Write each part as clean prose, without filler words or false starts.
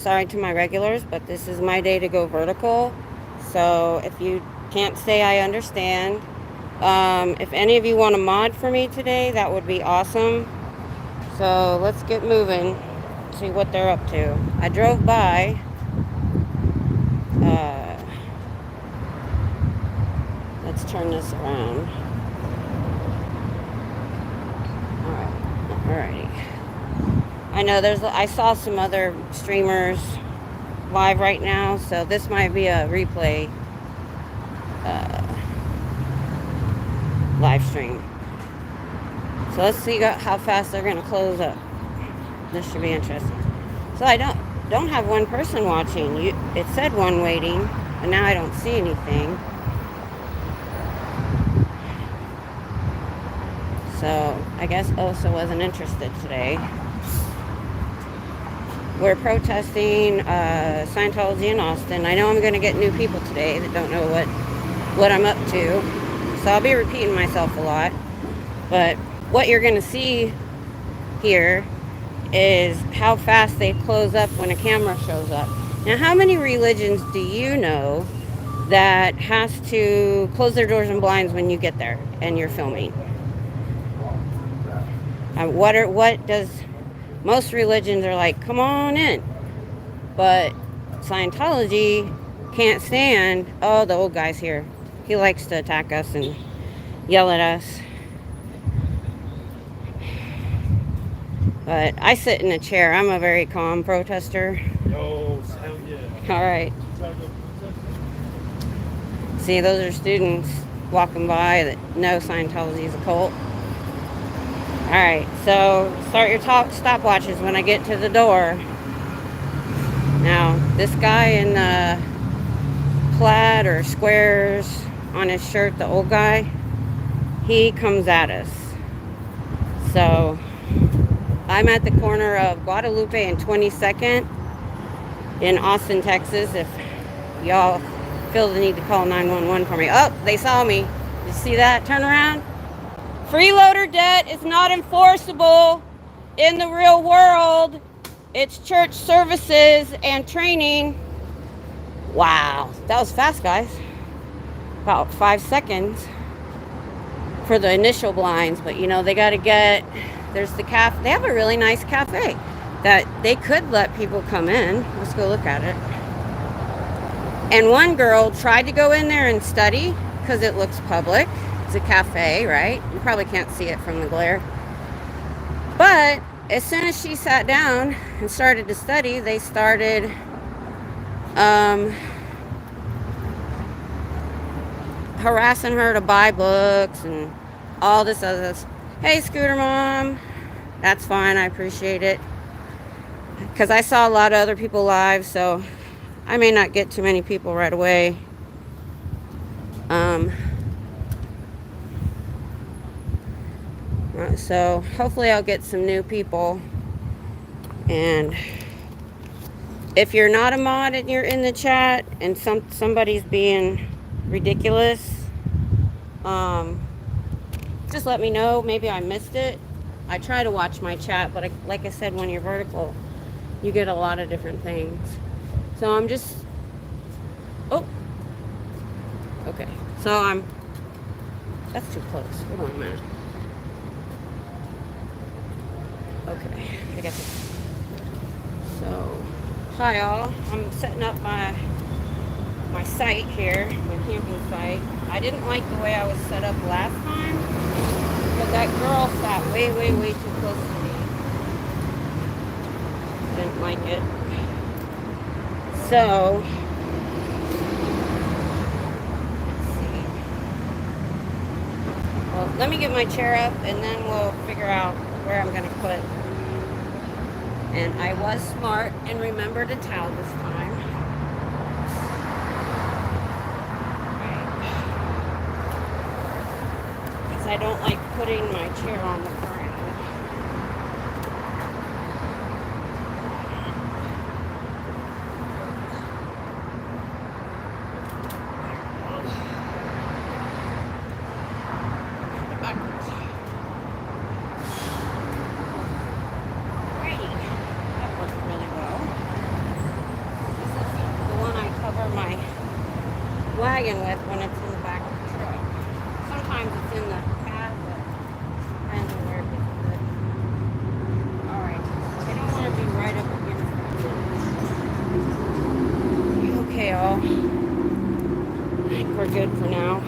Sorry to my regulars, but this is my day to go vertical. So if you can't say I understand, if any of you want to mod for me today, that would be awesome. So let's get moving, see what they're up to. I drove by. Let's turn this around. Alrighty. I know I saw some other streamers live right now, so this might be a replay live stream. So let's see how fast they're gonna close up. This should be interesting. So I don't have one person watching. It said one waiting, but now I don't see anything. So I guess Osa wasn't interested today. We're protesting Scientology in Austin. I know I'm going to get new people today that don't know what I'm up to. So I'll be repeating myself a lot. But what you're going to see here is how fast they close up when a camera shows up. Now, how many religions do you know that has to close their doors and blinds when you get there and you're filming? What does most religions are like, come on in. But Scientology can't stand, oh, the old guy's here. He likes to attack us and yell at us. But I sit in a chair. I'm a very calm protester. Yo, hell yeah. All right. See, those are students walking by that know Scientology is a cult. All right, so start your stopwatches when I get to the door. Now, this guy in plaid or squares on his shirt, the old guy, he comes at us. So I'm at the corner of Guadalupe and 22nd in Austin, Texas. If y'all feel the need to call 911 for me. Oh, they saw me. You see that? Turn around. Freeloader debt is not enforceable in the real world. It's church services and training. Wow, that was fast, guys. About 5 seconds for the initial blinds, but you know, they got to there's the cafe. They have a really nice cafe that they could let people come in. Let's go look at it. And one girl tried to go in there and study because it looks public. It's a cafe, right? You probably can't see it from the glare. But as soon as she sat down and started to study, they started harassing her to buy books and all this other stuff. Hey, Scooter Mom. That's fine. I appreciate it. Because I saw a lot of other people live, so I may not get too many people right away. So hopefully I'll get some new people. And if you're not a mod and you're in the chat and somebody's being ridiculous, just let me know. Maybe I missed it. I try to watch my chat, but like I said, when you're vertical, you get a lot of different things. So I'm just, oh, okay. So that's too close. Hold on a minute. Okay, I got this. So, hi all. I'm setting up my site here, my camping site. I didn't like the way I was set up last time, but that girl sat way, way, way too close to me. Didn't like it. So, let's see. Well, let me get my chair up and then we'll figure out where I'm going to put. And I was smart and remembered a towel this time. Because I don't like putting my chair on the ground. wagon with when it's in the back of the truck. Sometimes it's in the cab, but depends on where it gets put. Alright, I don't want to be right up against it. Okay, all. I think we're good for now.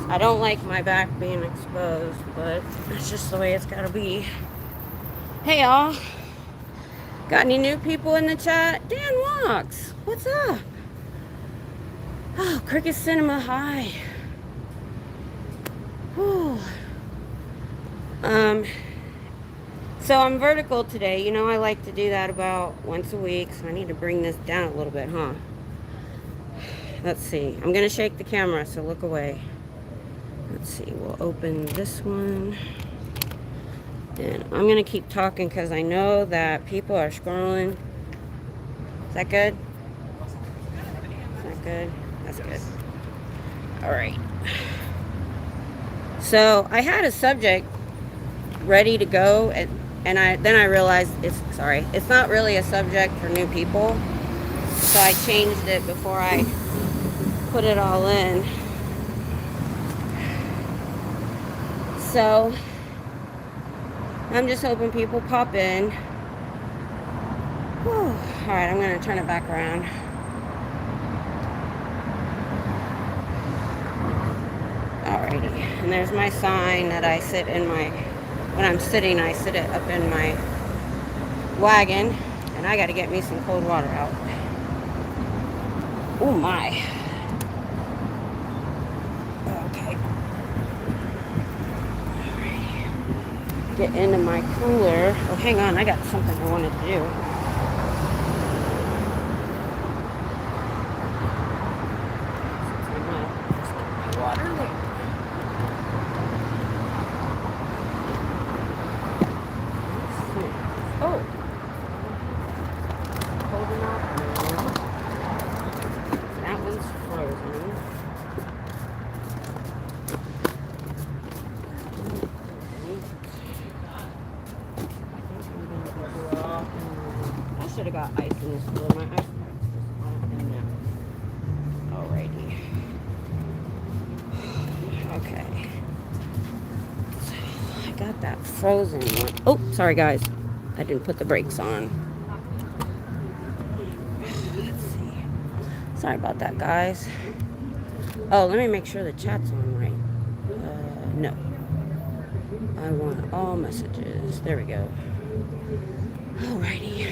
I don't like my back being exposed, but it's just the way it's gotta be. Hey, y'all. Got any new people in the chat? Dan Walks, what's up? Oh, Cricket Cinema, hi. Whew. So I'm vertical today. You know, I like to do that about once a week, so I need to bring this down a little bit, huh? Let's see. I'm gonna shake the camera, so look away. Let's see, we'll open this one. And I'm gonna keep talking because I know that people are scrolling. Is that good? Is that good? That's good. All right. So I had a subject ready to go, and then I realized it's not really a subject for new people. So I changed it before I put it all in. So I'm just hoping people pop in. Whew. All right, I'm gonna turn it back around. Alrighty, and there's my sign that I sit in my, when I'm sitting, I sit it up in my wagon, and I gotta get me some cold water out. Oh my. Okay. Get into my cooler. Oh, hang on, I got something I wanted to do. Water there. Oh. Cold enough. That one's frozen. I should have got ice in this cooler. My ice is in now. Alrighty. Okay. So I got that frozen one. Oh, sorry guys. I didn't put the brakes on. Let's see. Sorry about that, guys. Oh, let me make sure the chat's on right. No. I want all messages. There we go. Alrighty.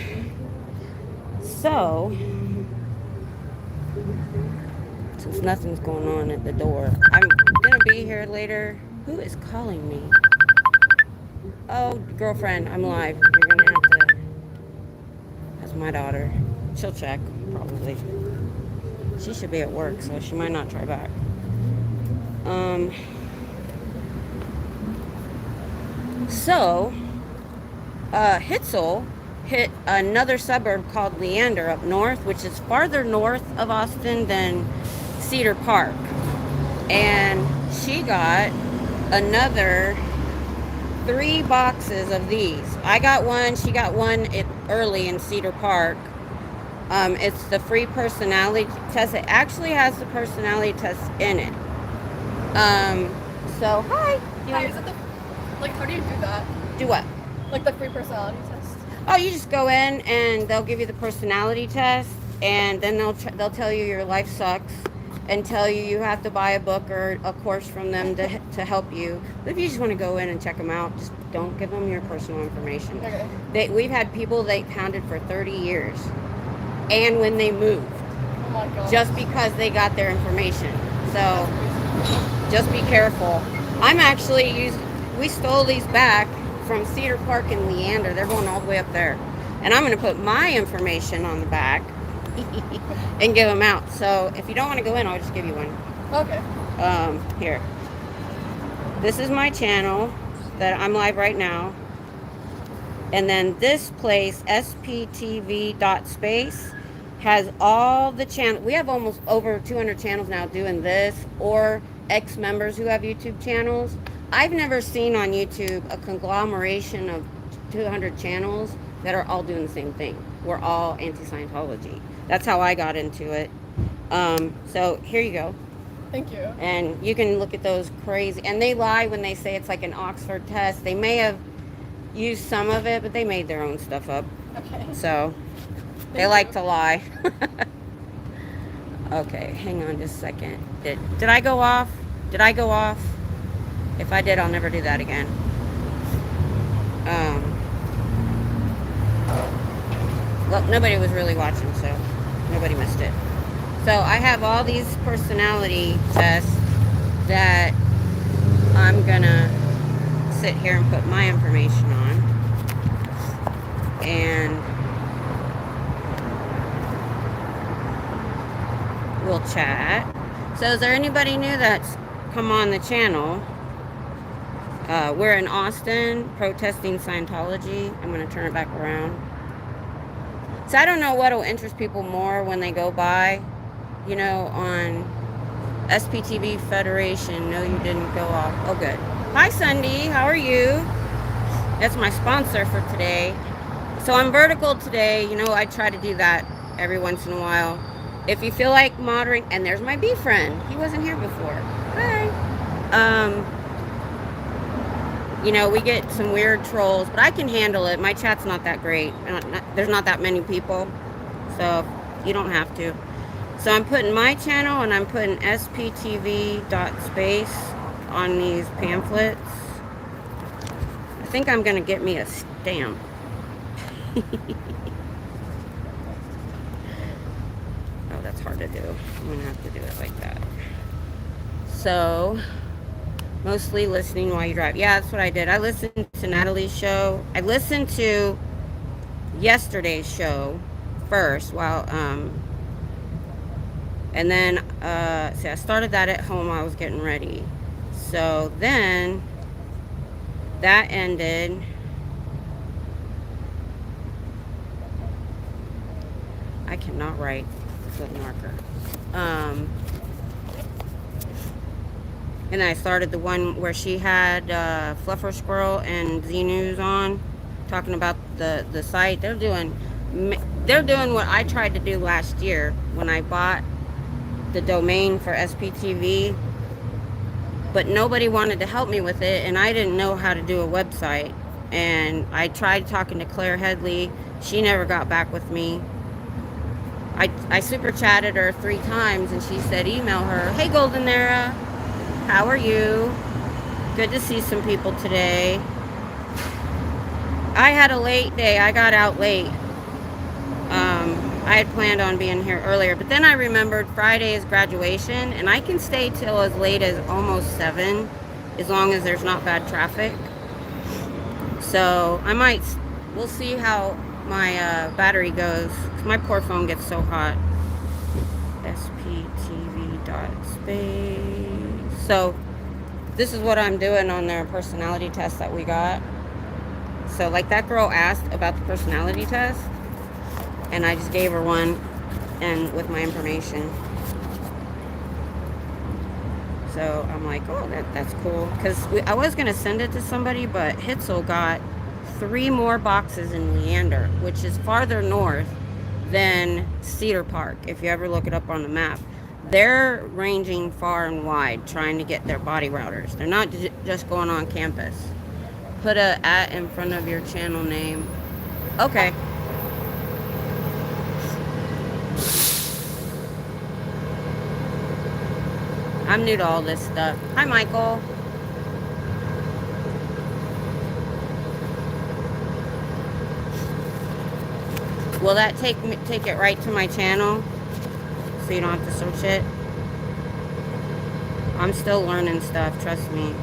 So, since nothing's going on at the door, I'm gonna be here later. Who is calling me? Oh, girlfriend, I'm live. You're gonna have to. That's my daughter. She'll check, probably. She should be at work, so she might not try back. So, Hitzel hit another suburb called Leander up north, which is farther north of Austin than Cedar Park. And she got another 3 boxes of these. I got one, she got one early in Cedar Park. It's the free personality test. It actually has the personality test in it. So, hi. Hi, is it the, like, how do you do that? Do what? Like the free personality test? Oh, you just go in and they'll give you the personality test, and then they'll tell you your life sucks, and tell you you have to buy a book or a course from them to help you. But if you just want to go in and check them out, just don't give them your personal information. Okay. We've had people they pounded for 30 years, and when they moved, Oh my god. just because they got their information. So just be careful. We stole these back from Cedar Park and Leander. They're going all the way up there. And I'm going to put my information on the back and give them out. So if you don't want to go in, I'll just give you one. Okay. Here. This is my channel that I'm live right now. And then this place, SPTV.space, has all the channels. We have almost over 200 channels now doing this, or ex-members who have YouTube channels. I've never seen on YouTube a conglomeration of 200 channels that are all doing the same thing. We're all anti-Scientology. That's how I got into it. So here you go. Thank you. And you can look at those crazy, and they lie when they say it's like an Oxford test. They may have used some of it, but they made their own stuff up. Okay. So they Thank like you. to lie. Okay, hang on just a second. Did I go off? Did I go off? If I did, I'll never do that again. Well, nobody was really watching, so nobody missed it. So I have all these personality tests that I'm gonna sit here and put my information on. And we'll chat. So is there anybody new that's come on the channel? We're in Austin protesting Scientology. I'm going to turn it back around. So I don't know what will interest people more when they go by, you know, on SPTV Federation. No, you didn't go off. Oh, good. Hi, Sundee. How are you? That's my sponsor for today. So I'm vertical today. You know, I try to do that every once in a while. If you feel like moderating, and there's my bee friend. He wasn't here before. Hi. You know, we get some weird trolls, but I can handle it. My chat's not that great. There's not that many people, so you don't have to. So I'm putting my channel, and I'm putting SPTV.space on these pamphlets. I think I'm going to get me a stamp. Oh, that's hard to do. I'm going to have to do it like that. So mostly listening while you drive. Yeah, that's what I did. I listened to Natalie's show. I listened to yesterday's show first while, and then, see, I started that at home while I was getting ready. So then that ended. I cannot write with a marker. And I started the one where she had Fluffer Squirrel and Z News on, talking about the site. They're doing what I tried to do last year when I bought the domain for SPTV, but nobody wanted to help me with it, and I didn't know how to do a website. And I tried talking to Claire Headley. She never got back with me. I super chatted her 3 times, and she said email her. Hey, Golden Era. How are you? Good to see some people today. I had a late day. I got out late. I had planned on being here earlier, but then I remembered Friday is graduation, and I can stay till as late as almost 7, as long as there's not bad traffic. So I might, we'll see how my battery goes, 'cause my poor phone gets so hot. SPTV.space. So this is what I'm doing on their personality test that we got. So like that girl asked about the personality test, and I just gave her one and with my information. So I'm like, oh, that's cool, because I was gonna send it to somebody, but Hitzel got 3 more boxes in Leander, which is farther north than Cedar Park. If you ever look it up on the map, they're ranging far and wide trying to get their body routers. They're not just going on campus. Put a @ in front of your channel name. Okay. I'm new to all this stuff. Hi, Michael. Will that take it right to my channel, so you don't have to search it? I'm still learning stuff, trust me.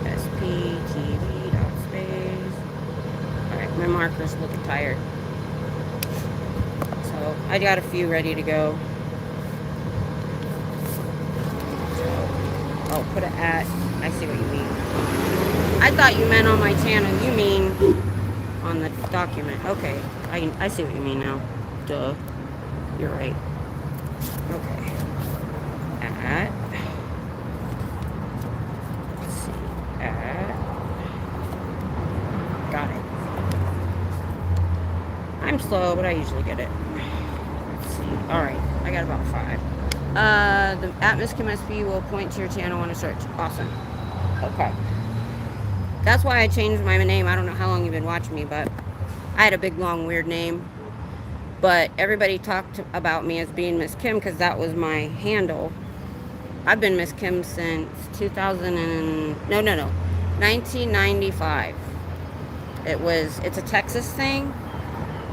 SPTV.space. Alright, my marker's looking tired. So I got a few ready to go. Oh, put a @ I see what you mean. I thought you meant on my channel. You mean on the document. Okay, I see what you mean now. Duh. You're right. Okay. @ let's see. @ got it. Hi, I'm slow, but I usually get it. Let's see. Alright, I got about 5. The at Miss Kim SP will point to your channel on a search. Awesome. Okay. That's why I changed my name. I don't know how long you've been watching me, but I had a big, long, weird name. But everybody talked about me as being Miss Kim because that was my handle. I've been Miss Kim since 1995. It's a Texas thing,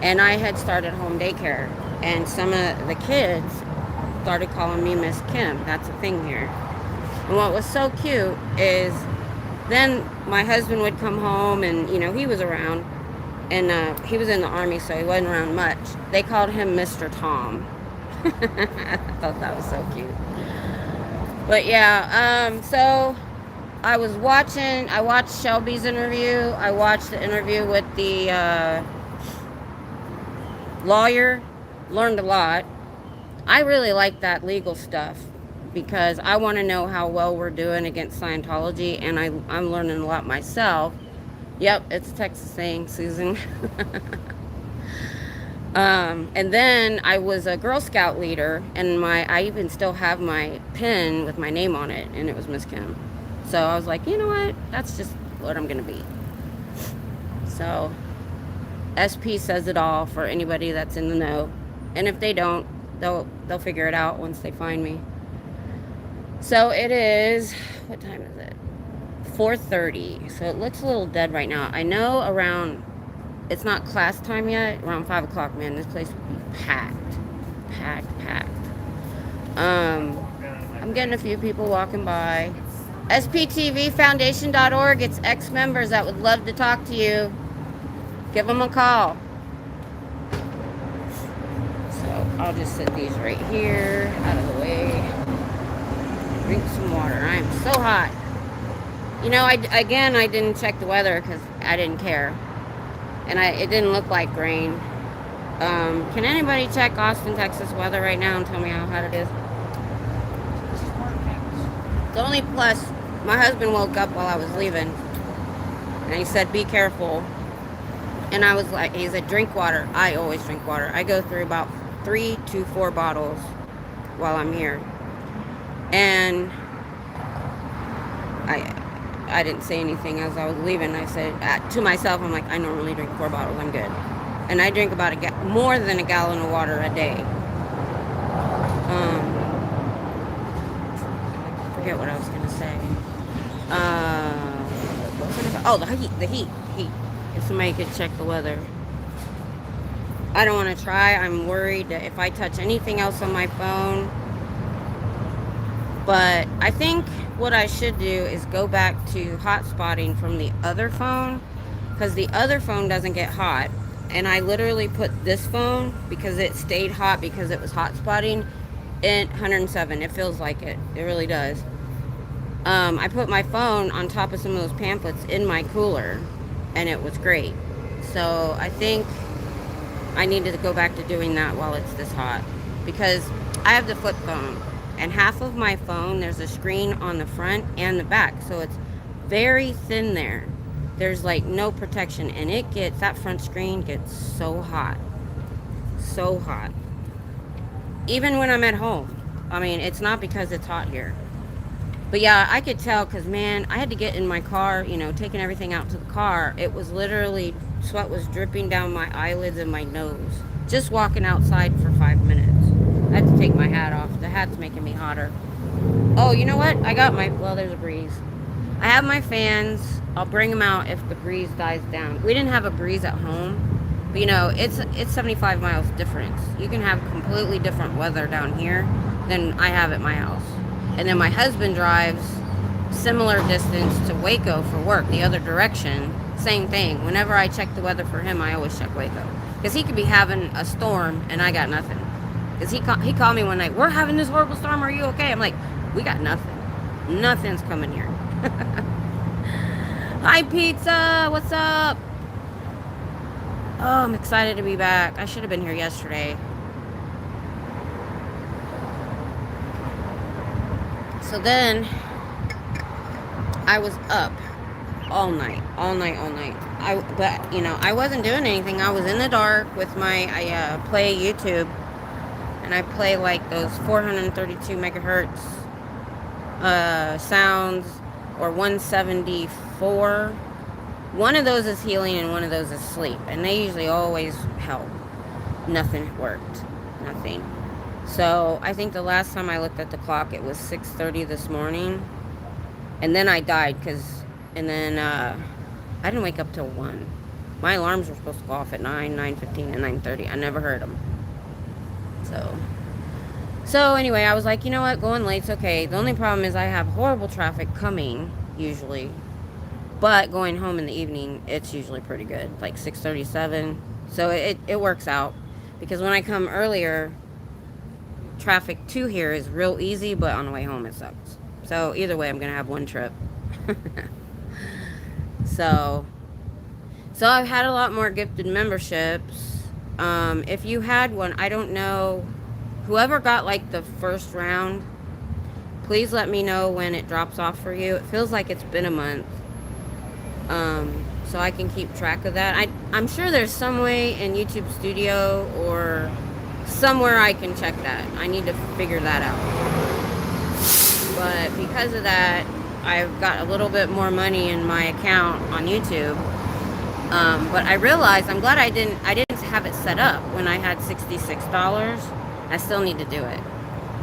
and I had started home daycare, and some of the kids started calling me Miss Kim. That's a thing here. And what was so cute is then my husband would come home, and you know, he was around, and he was in the Army, so he wasn't around much. They called him Mr. Tom. I thought that was so cute. But yeah, so I watched Shelby's interview. I watched the interview with the lawyer. Learned a lot. I really like that legal stuff because I want to know how well we're doing against Scientology, and I'm learning a lot myself. Yep, it's a Texas thing, Susan. And then I was a Girl Scout leader, and I even still have my pin with my name on it, and it was Miss Kim. So I was like, you know what? That's just what I'm gonna be. So SP says it all for anybody that's in the know, and if they don't, they'll figure it out once they find me. So it is, what time is it? 4:30. So it looks a little dead right now. I know around, it's not class time yet, around 5 o'clock, man, this place would be packed. I'm getting a few people walking by. SPTVfoundation.org, it's ex-members that would love to talk to you. Give them a call. So I'll just set these right here, out of the way. Drink some water. I'm so hot. You know, I didn't check the weather because I didn't care. And it didn't look like rain. Can anybody check Austin, Texas weather right now and tell me how hot it is? The only plus, my husband woke up while I was leaving. And he said, be careful. And I was like, he said, drink water. I always drink water. I go through about 3 to 4 bottles while I'm here. And I didn't say anything as I was leaving. I said to myself, I'm like, I normally drink 4 bottles. I'm good. And I drink about more than a gallon of water a day. Forget what I was going to say. Oh, the heat. If somebody could check the weather. I don't want to try. I'm worried that if I touch anything else on my phone. But I think what I should do is go back to hotspotting from the other phone, because the other phone doesn't get hot. And I literally put this phone, because it stayed hot because it was hotspotting, at 107. It feels like it. It really does. I put my phone on top of some of those pamphlets in my cooler, and it was great. So I think I needed to go back to doing that while it's this hot, because I have the flip phone, and half of my phone, there's a screen on the front and the back, so it's very thin there. There's like no protection, and that front screen gets so hot. So hot. Even when I'm at home. I mean, it's not because it's hot here. But yeah, I could tell, because man, I had to get in my car, you know, taking everything out to the car. It was literally, sweat was dripping down my eyelids and my nose. Just walking outside for 5 minutes. I had to take my hat off. The hat's making me hotter. Oh, you know what? I got well, there's a breeze. I have my fans. I'll bring them out if the breeze dies down. We didn't have a breeze at home. But you know, it's 75 miles difference. You can have completely different weather down here than I have at my house. And then my husband drives similar distance to Waco for work, the other direction. Same thing. Whenever I check the weather for him, I always check Waco. Because he could be having a storm and I got nothing. Because he called me one night, we're having this horrible storm, are you okay? I'm like, we got nothing. Nothing's coming here. Hi, Pizza. What's up? Oh, I'm excited to be back. I should have been here yesterday. So then, I was up all night. but you know, I wasn't doing anything. I was in the dark with I play YouTube, and I play like those 432 megahertz sounds, or 174. One of those is healing and one of those is sleep, and they usually always help. Nothing worked. Nothing. So I think the last time I looked at the clock, it was 6:30 this morning, and then I died and then I didn't wake up till 1. My alarms were supposed to go off at 9, 9:15, and 9:30. I never heard them. So anyway, I was like, you know what, going late's okay. The only problem is I have horrible traffic coming, usually. But going home in the evening, it's usually pretty good, like 6:37. So it works out. Because when I come earlier, traffic to here is real easy, but on the way home it sucks. So either way, I'm going to have one trip. So I've had a lot more gifted memberships. If you had one, I don't know, whoever got like the first round, please let me know when it drops off for you. It feels like it's been a month. So I can keep track of that. I'm sure there's some way in YouTube Studio or somewhere I can check that. I need to figure that out. But because of that, I've got a little bit more money in my account on YouTube. But I realized, I'm glad I didn't have it set up when I had $66. I still need to do it.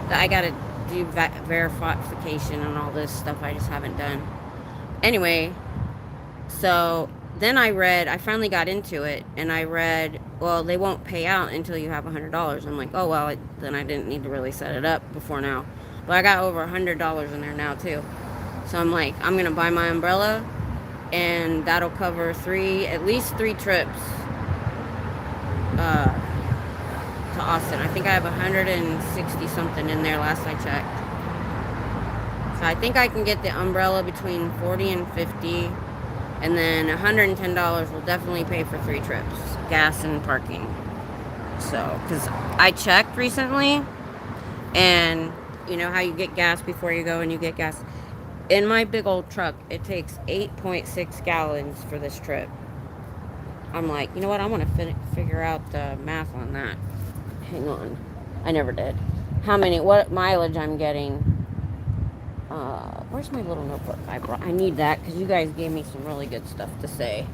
I gotta do verification and all this stuff I just haven't done. Anyway, so then I finally got into it, and I read, well, they won't pay out until you have $100. I'm like, oh, well, then I didn't need to really set it up before now. But I got over $100 in there now, too. So I'm like, I'm going to buy my umbrella, and that'll cover at least three trips to Austin. I think I have 160 something in there last I checked. So I think I can get the umbrella between 40 and 50, and then $110 will definitely pay for 3 trips, gas and parking. So, because I checked recently, and you know how you get gas before you go, and you get gas. In my big old truck, it takes 8.6 gallons for this trip. I'm like, you know what? I want to figure out the math on that. Hang on. I never did. What mileage I'm getting. Where's my little notebook? I need that because you guys gave me some really good stuff to say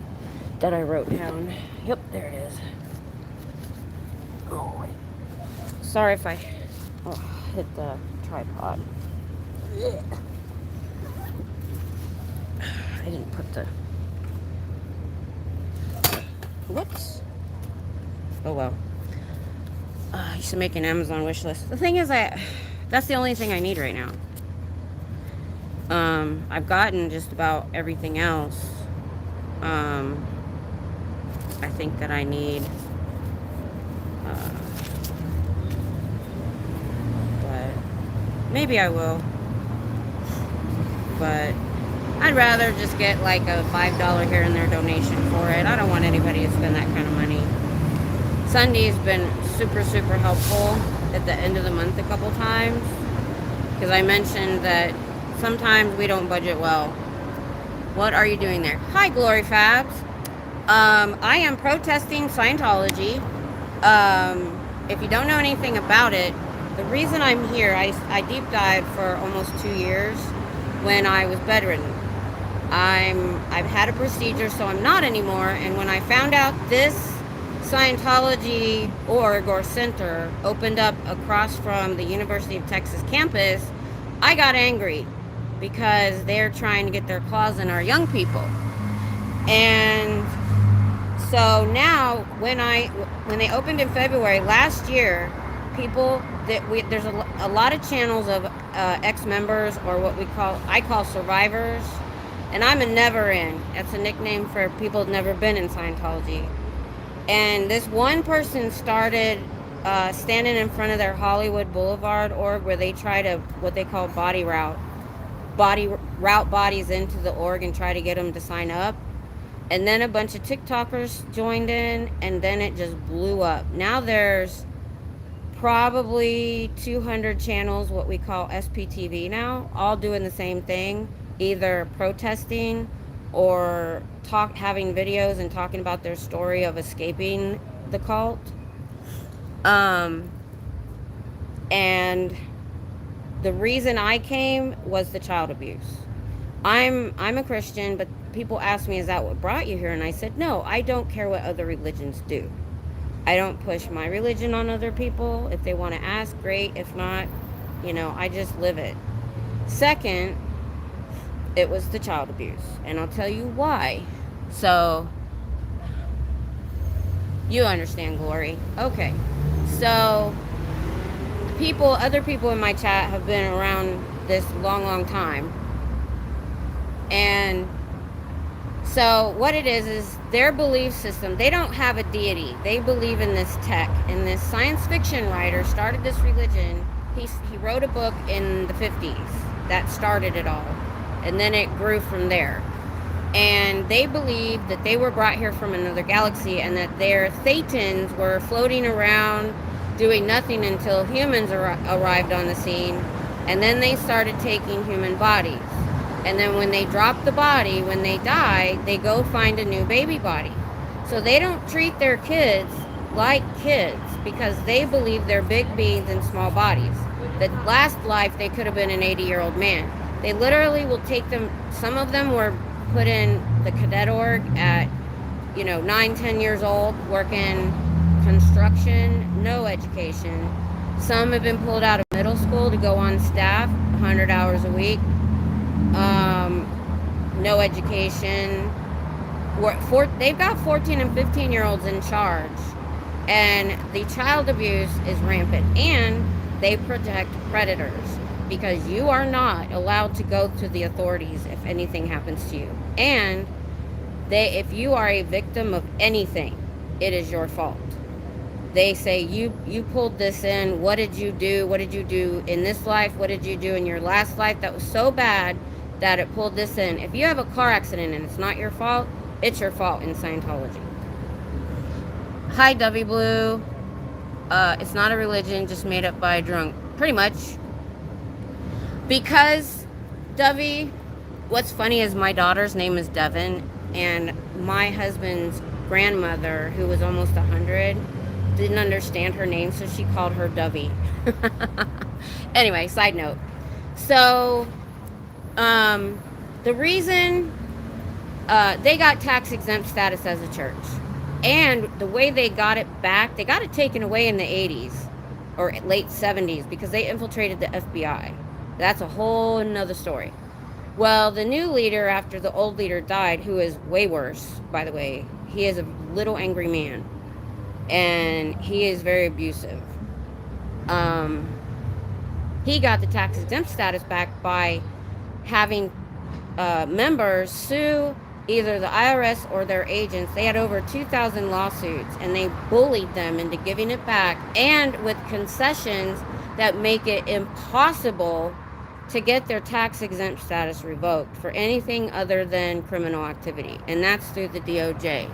that I wrote down. Yep, there it is. Oh, wait. Sorry if I hit the tripod. Yeah. I didn't put the... Whoops. Oh, well. I used to make an Amazon wish list. The thing is, that's the only thing I need right now. I've gotten just about everything else. I think that I need. But maybe I will. But I'd rather just get like a $5 here and there donation for it. I don't want anybody to spend that kind of money. Sundee's been super, super helpful at the end of the month a couple times. Because I mentioned that sometimes we don't budget well. What are you doing there? Hi, Glory Fabs. I am protesting Scientology. If you don't know anything about it, the reason I'm here, I deep dived for almost 2 years when I was bedridden. I've had a procedure, so I'm not anymore. And when I found out this Scientology org or center opened up across from the University of Texas campus, I got angry because they're trying to get their claws in our young people. And so now when they opened in February last year, there's a lot of channels of ex-members, or what I call survivors, and I'm a never in. That's a nickname for people who've never been in Scientology. And this one person started standing in front of their Hollywood Boulevard org, where they try to, what they call route bodies into the org and try to get them to sign up. And then a bunch of TikTokers joined in, and then it just blew up. Now there's probably 200 channels, what we call SPTV now, all doing the same thing, either protesting or having videos and talking about their story of escaping the cult. And the reason I came was the child abuse. I'm a Christian, but people ask me, is that what brought you here? And I said, no, I don't care what other religions do. I don't push my religion on other people. If they want to ask, great. If not, I just live it. Second, it was the child abuse, and I'll tell you why. So, you understand, Glory. Okay. So, other people in my chat have been around this long time. And so what it is their belief system. They don't have a deity. They believe in this tech. And this science fiction writer started this religion. He wrote a book in the 50s that started it all. And then it grew from there. And they believed that they were brought here from another galaxy and that their thetans were floating around doing nothing until humans arrived on the scene. And then they started taking human bodies. And then when they drop the body, when they die, they go find a new baby body. So they don't treat their kids like kids because they believe they're big beings in small bodies. The last life, they could have been an 80-year-old man. They literally will take them. Some of them were put in the cadet org at, 9, 10 years old, working construction, no education. Some have been pulled out of middle school to go on staff, 100 hours a week. No education. They've got 14 and 15-year-olds in charge. And the child abuse is rampant. And they protect predators because you are not allowed to go to the authorities if anything happens to you. And if you are a victim of anything, it is your fault. They say, you pulled this in. What did you do? What did you do in this life? What did you do in your last life that was so bad that it pulled this in? If you have a car accident and it's not your fault, it's your fault in Scientology. Hi, Dovey Blue. It's not a religion, just made up by a drunk. Pretty much. Because, Dovey, what's funny is my daughter's name is Devin, and my husband's grandmother, who was almost 100, didn't understand her name, so she called her Dovey. Anyway, side note. So, the reason they got tax exempt status as a church, and the way they got it back, they got it taken away in the 80s or late 70s because they infiltrated the FBI. That's a whole another story. Well, the new leader, after the old leader died, who is way worse, by the way, he is a little angry man. And he is very abusive. He got the tax exempt status back by having members sue either the IRS or their agents. They had over 2,000 lawsuits, and they bullied them into giving it back, and with concessions that make it impossible to get their tax exempt status revoked for anything other than criminal activity, and that's through the DOJ.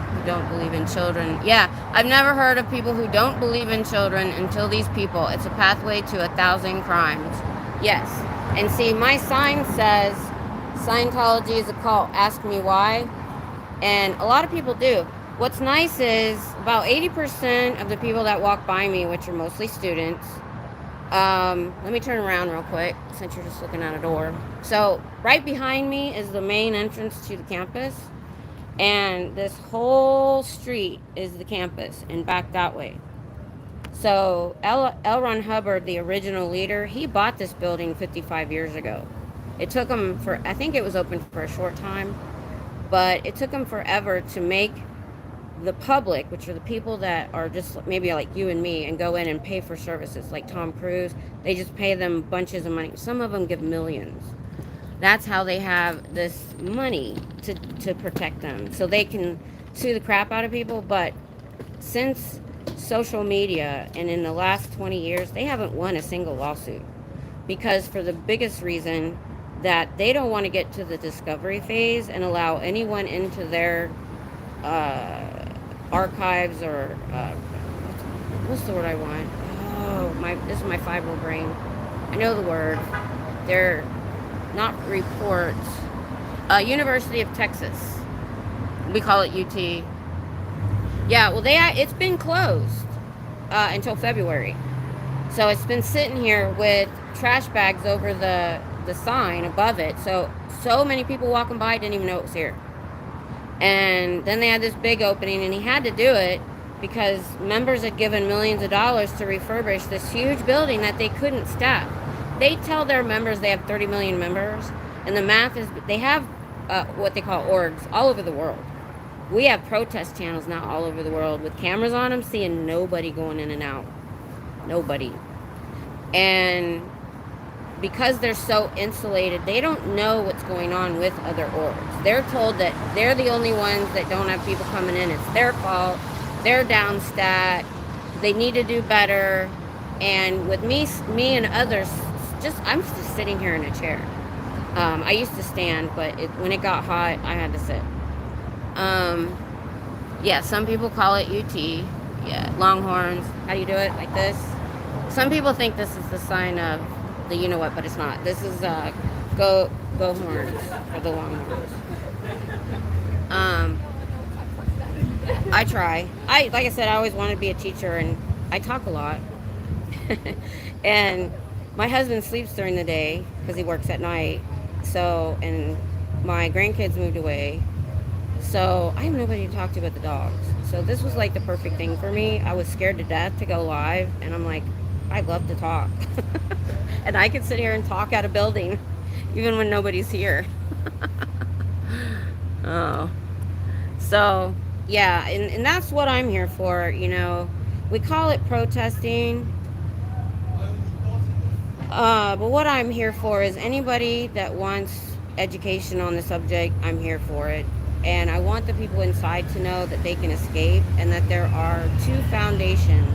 Who don't believe in children. Yeah, I've never heard of people who don't believe in children until these people. It's a pathway to 1,000 crimes. Yes. And see, my sign says Scientology is a cult. Ask me why. And a lot of people do. What's nice is about 80% of the people that walk by me, which are mostly students, let me turn around real quick since you're just looking at a door. So right behind me is the main entrance to the campus, and this whole street is the campus and back that way. So L. Ron Hubbard, the original leader, he bought this building 55 years ago. It took him I think it was open for a short time, but it took him forever to make the public, which are the people that are just maybe like you and me and go in and pay for services like Tom Cruise, they just pay them bunches of money. Some of them give millions. That's how they have this money to protect them, so they can sue the crap out of people. But since social media and in the last 20 years, they haven't won a single lawsuit, because for the biggest reason that they don't want to get to the discovery phase and allow anyone into their archives or what's the word I want? Oh, this is my fibro brain. I know the word. They're not report, University of Texas. We call it UT. Yeah, well, it's been closed until February. So it's been sitting here with trash bags over the sign above it. So many people walking by didn't even know it was here. And then they had this big opening, and he had to do it because members had given millions of dollars to refurbish this huge building that they couldn't staff. They tell their members they have 30 million members, and the math is they have what they call orgs all over the world. We have protest channels now all over the world with cameras on them, seeing nobody going in and out. Nobody. And because they're so insulated, they don't know what's going on with other orgs. They're told that they're the only ones that don't have people coming in. It's their fault. They're down stat. They need to do better. And with me and others, I'm just sitting here in a chair. I used to stand, but when it got hot, I had to sit. Yeah, some people call it UT. Yeah, Longhorns. How do you do it? Like this? Some people think this is the sign of the you know what, but it's not. This is go horns for the Longhorns. I try. Like I said, I always wanted to be a teacher, and I talk a lot. And my husband sleeps during the day because he works at night. So, and my grandkids moved away. So I have nobody to talk to but the dogs. So this was like the perfect thing for me. I was scared to death to go live, and I'm like, I love to talk. And I could sit here and talk at a building even when nobody's here. Oh. So, yeah, and that's what I'm here for, you know. We call it protesting. But what I'm here for is anybody that wants education on the subject, I'm here for it. And I want the people inside to know that they can escape, and that there are 2 foundations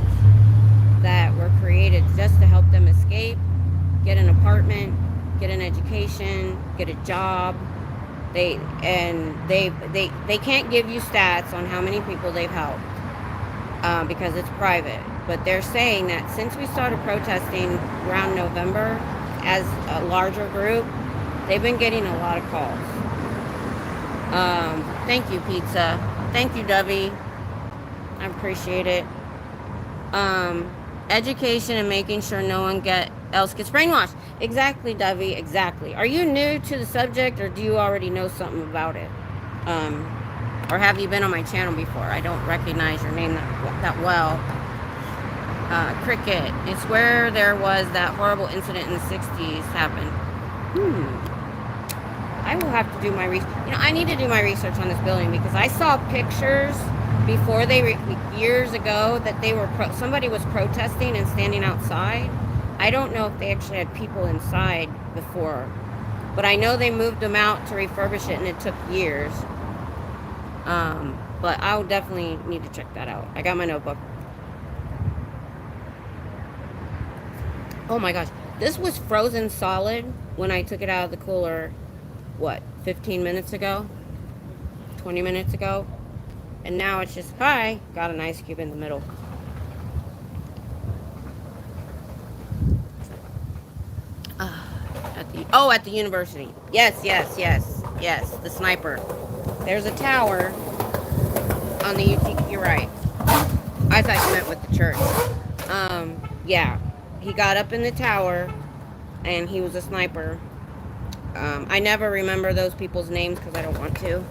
that were created just to help them escape, get an apartment, get an education, get a job. They can't give you stats on how many people they've helped because it's private. But they're saying that since we started protesting around November as a larger group, they've been getting a lot of calls. Thank you, pizza. Thank you, Dubby. I appreciate it. Education and making sure no one else gets brainwashed. Exactly, Dovey, exactly. Are you new to the subject, or do you already know something about it? Or have you been on my channel before? I don't recognize your name that well. Cricket. It's where there was that horrible incident in the 60s happened. I will have to do my research. You know, I need to do my research on this building because I saw pictures before years ago that somebody was protesting and standing outside. I don't know if they actually had people inside before, but I know they moved them out to refurbish it, and it took years. But I'll definitely need to check that out. I got my notebook. Oh my gosh, this was frozen solid when I took it out of the cooler, 15 minutes ago? 20 minutes ago? And now it's just, got an ice cube in the middle. At the university. Yes, the sniper. There's a tower on the UT, you're right. I thought you meant with the church. Yeah, he got up in the tower, and he was a sniper. I never remember those people's names because I don't want to.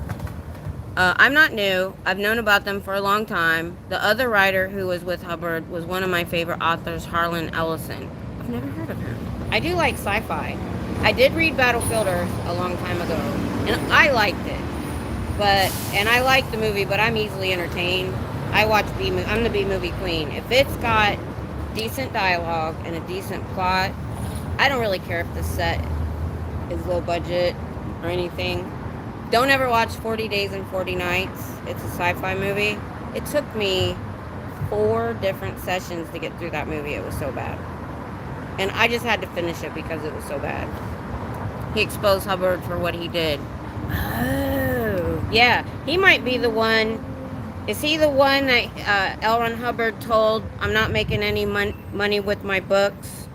I'm not new. I've known about them for a long time. The other writer who was with Hubbard was one of my favorite authors, Harlan Ellison. I've never heard of him. I do like sci-fi. I did read Battlefield Earth a long time ago, and I liked it. And I liked the movie, but I'm easily entertained. I watch B-movie. I'm the B-movie queen. If it's got decent dialogue and a decent plot, I don't really care if the set is low budget or anything. Don't ever watch 40 Days and 40 Nights. It's a sci-fi movie. It took me 4 different sessions to get through that movie. It was so bad. And I just had to finish it because it was so bad. He exposed Hubbard for what he did. Oh. Yeah, he might be the one. Is he the one that L. Ron Hubbard told, I'm not making any money with my books.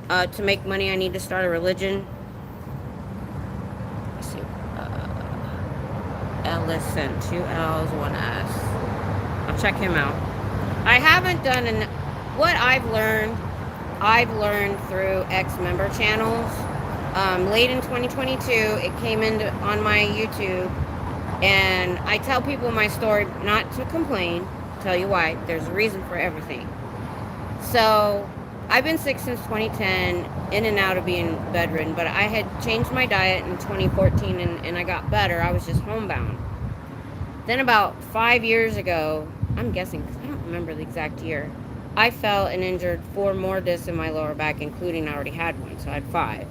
To make money, I need to start a religion. Ellison, 2 L's, 1 S. I'll check him out. I haven't done what I've learned through ex-member channels. Late in 2022, it came into on my YouTube, and I tell people my story not to complain. Tell you why. There's a reason for everything. So I've been sick since 2010, in and out of being bedridden, but I had changed my diet in 2014 and I got better. I was just homebound. Then about 5 years ago, I'm guessing because I don't remember the exact year, I fell and injured 4 more discs in my lower back, including I already had one, so I had 5.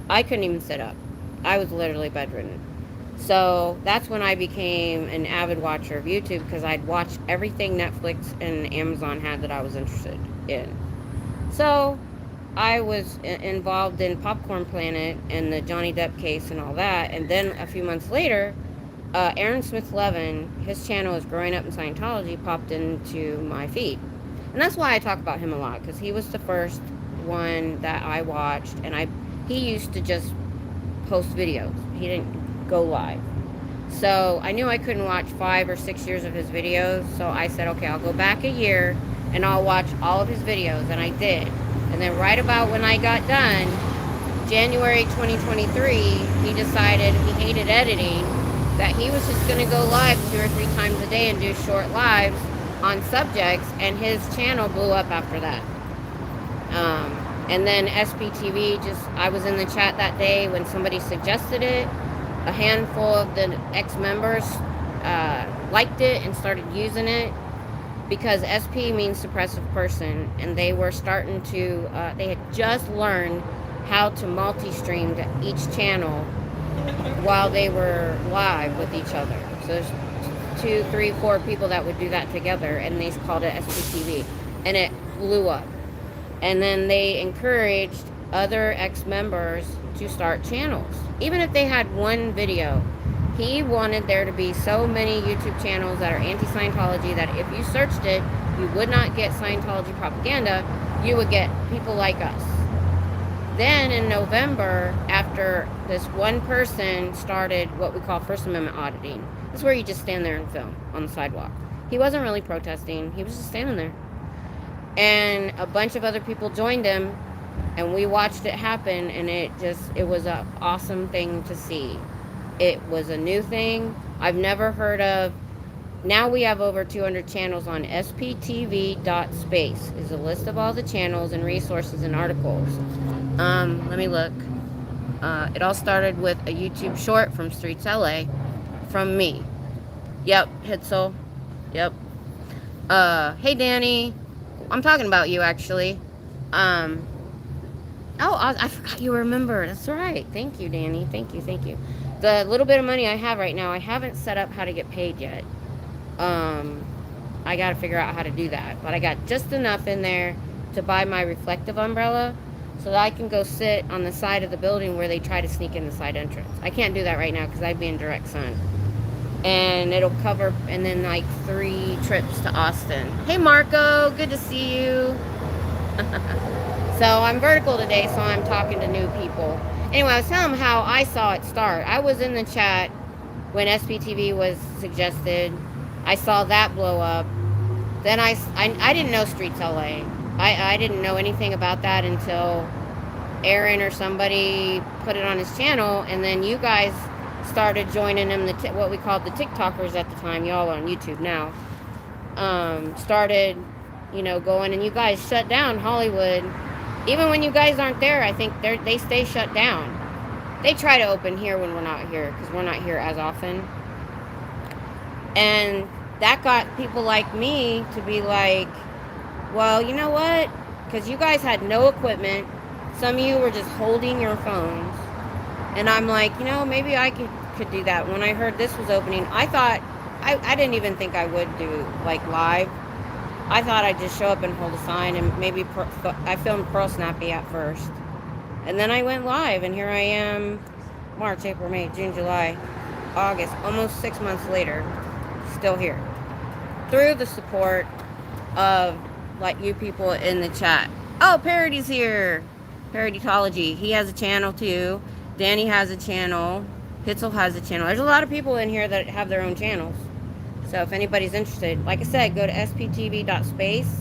I couldn't even sit up. I was literally bedridden. So that's when I became an avid watcher of YouTube, because I'd watched everything Netflix and Amazon had that I was interested in. So I was involved in Popcorn Planet and the Johnny Depp case and all that. And then a few months later, Aaron Smith-Levin, his channel is Growing Up in Scientology, popped into my feed. And that's why I talk about him a lot, because he was the first one that I watched. And he used to just post videos. He didn't go live. So I knew I couldn't watch 5 or 6 years of his videos. So I said, okay, I'll go back a year and I'll watch all of his videos. And I did. And then right about when I got done, January 2023, he decided he hated editing, that he was just going to go live 2 or 3 times a day and do short lives on subjects, and his channel blew up after that. And then SPTV, I was in the chat that day when somebody suggested it. A handful of the ex-members liked it and started using it, because SP means suppressive person, and they were starting to, they had just learned how to multi-stream to each channel while they were live with each other. So there's 2, 3, 4 people that would do that together, and they called it SPTV, and it blew up. And then they encouraged other ex-members to start channels, even if they had one video. He wanted there to be so many YouTube channels that are anti-Scientology that if you searched it, you would not get Scientology propaganda, you would get people like us. Then in November, after this one person started what we call First Amendment auditing, this is where you just stand there and film on the sidewalk. He wasn't really protesting, he was just standing there. And a bunch of other people joined him, and we watched it happen, and it was an awesome thing to see. It was a new thing I've never heard of. Now we have over 200 channels on sptv.space is a list of all the channels and resources and articles. Let me look. It all started with a YouTube short from Streets LA from me. Yep, Hitzel. Yep. Hey Danny. I'm talking about you actually. Oh, I forgot you remember. That's right. Thank you, Danny. Thank you. The little bit of money I have right now, I haven't set up how to get paid yet. I got to figure out how to do that. But I got just enough in there to buy my reflective umbrella so that I can go sit on the side of the building where they try to sneak in the side entrance. I can't do that right now because I'd be in direct sun. And it'll cover, and then like 3 trips to Austin. Hey Marco, good to see you. So I'm vertical today, so I'm talking to new people. Anyway, I was telling them how I saw it start. I was in the chat when SPTV was suggested. I saw that blow up. Then I didn't know Streets LA. I didn't know anything about that until Aaron or somebody put it on his channel, and then you guys started joining him, what we called the TikTokers at the time. Y'all are on YouTube now. Started, going, and you guys shut down Hollywood. Even when you guys aren't there, I think they stay shut down. They try to open here when we're not here, because we're not here as often. And that got people like me to be like, well, you know what? Because you guys had no equipment. Some of you were just holding your phones. And I'm like, maybe I could do that. When I heard this was opening, I thought, I didn't even think I would do, live. I thought I'd just show up and hold a sign, and maybe I filmed Pearl Snappy at first. And then I went live, and here I am, March, April, May, June, July, August, almost 6 months later, still here. Through the support of, you people in the chat. Oh, Parody's here. Parodytology. He has a channel, too. Danny has a channel. Hitzel has a channel. There's a lot of people in here that have their own channels. So if anybody's interested, like I said, go to sptv.space.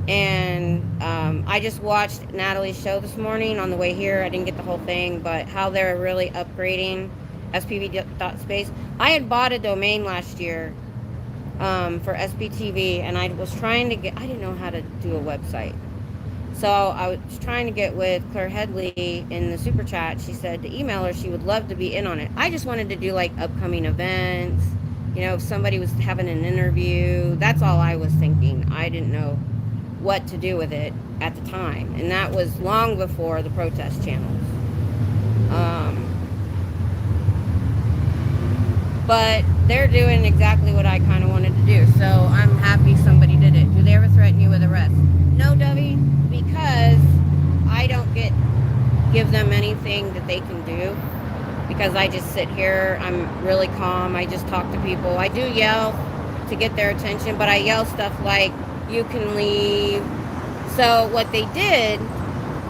And I just watched Natalie's show this morning on the way here. I didn't get the whole thing, but how they're really upgrading sptv.space. I had bought a domain last year for SPTV, and I was trying to get, I didn't know how to do a website. So I was trying to get with Claire Headley in the super chat. She said to email her, she would love to be in on it. I just wanted to do like upcoming events, you know, if somebody was having an interview. That's all I was thinking. I didn't know what to do with it at the time, and that was long before the protest channels. But they're doing exactly what I kind of wanted to do, so I'm happy somebody did it. Do they ever threaten you with arrest? No, Dovey, because I don't give them anything that they can do, because I just sit here. I'm really calm. I just talk to people. I do yell to get their attention, but I yell stuff like, you can leave. So what they did,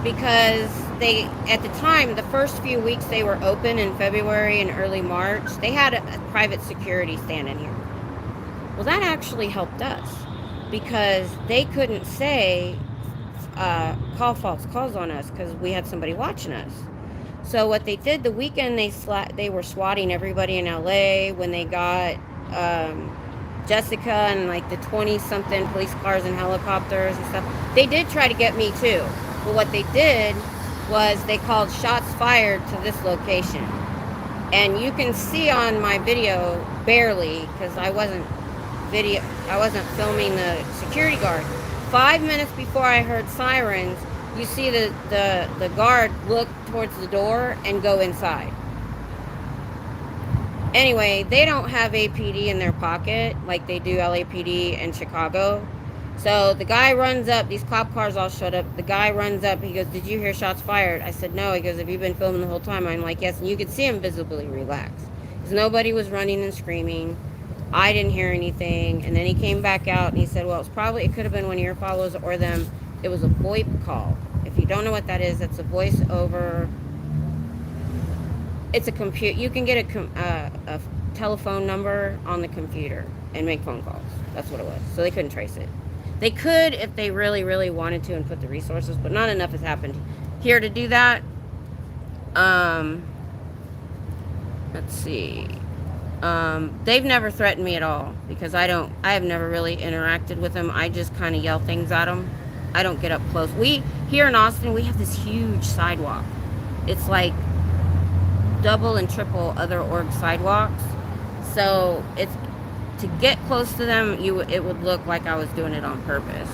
because they, at the time, the first few weeks they were open in February and early March, they had a private security stand in here. Well, that actually helped us, because they couldn't say, call false calls on us, because we had somebody watching us. So what they did, the weekend they were swatting everybody in LA when they got Jessica and like the 20-something police cars and helicopters and stuff. They did try to get me too. But what they did was they called shots fired to this location. And you can see on my video, barely, because I wasn't filming the security guard. 5 minutes before I heard sirens, you see the guard look towards the door and go inside. Anyway, they don't have APD in their pocket like they do LAPD in Chicago. So the guy runs up, these cop cars all showed up. The guy runs up, he goes, did you hear shots fired? I said, no. He goes, have you been filming the whole time? I'm like, yes. And you could see him visibly relaxed, because nobody was running and screaming. I didn't hear anything. And then he came back out and he said, well, it could have been one of your followers or them. It was a VoIP call. If you don't know what that is, that's a voice over. It's a computer. You can get a telephone number on the computer and make phone calls. That's what it was. So they couldn't trace it. They could if they really, really wanted to and put the resources, but not enough has happened here to do that. Let's see. They've never threatened me at all, because I have never really interacted with them. I just kind of yell things at them. I don't get up close. Here in Austin, we have this huge sidewalk. It's like double and triple other org sidewalks. So it's, to get close to them, it would look like I was doing it on purpose.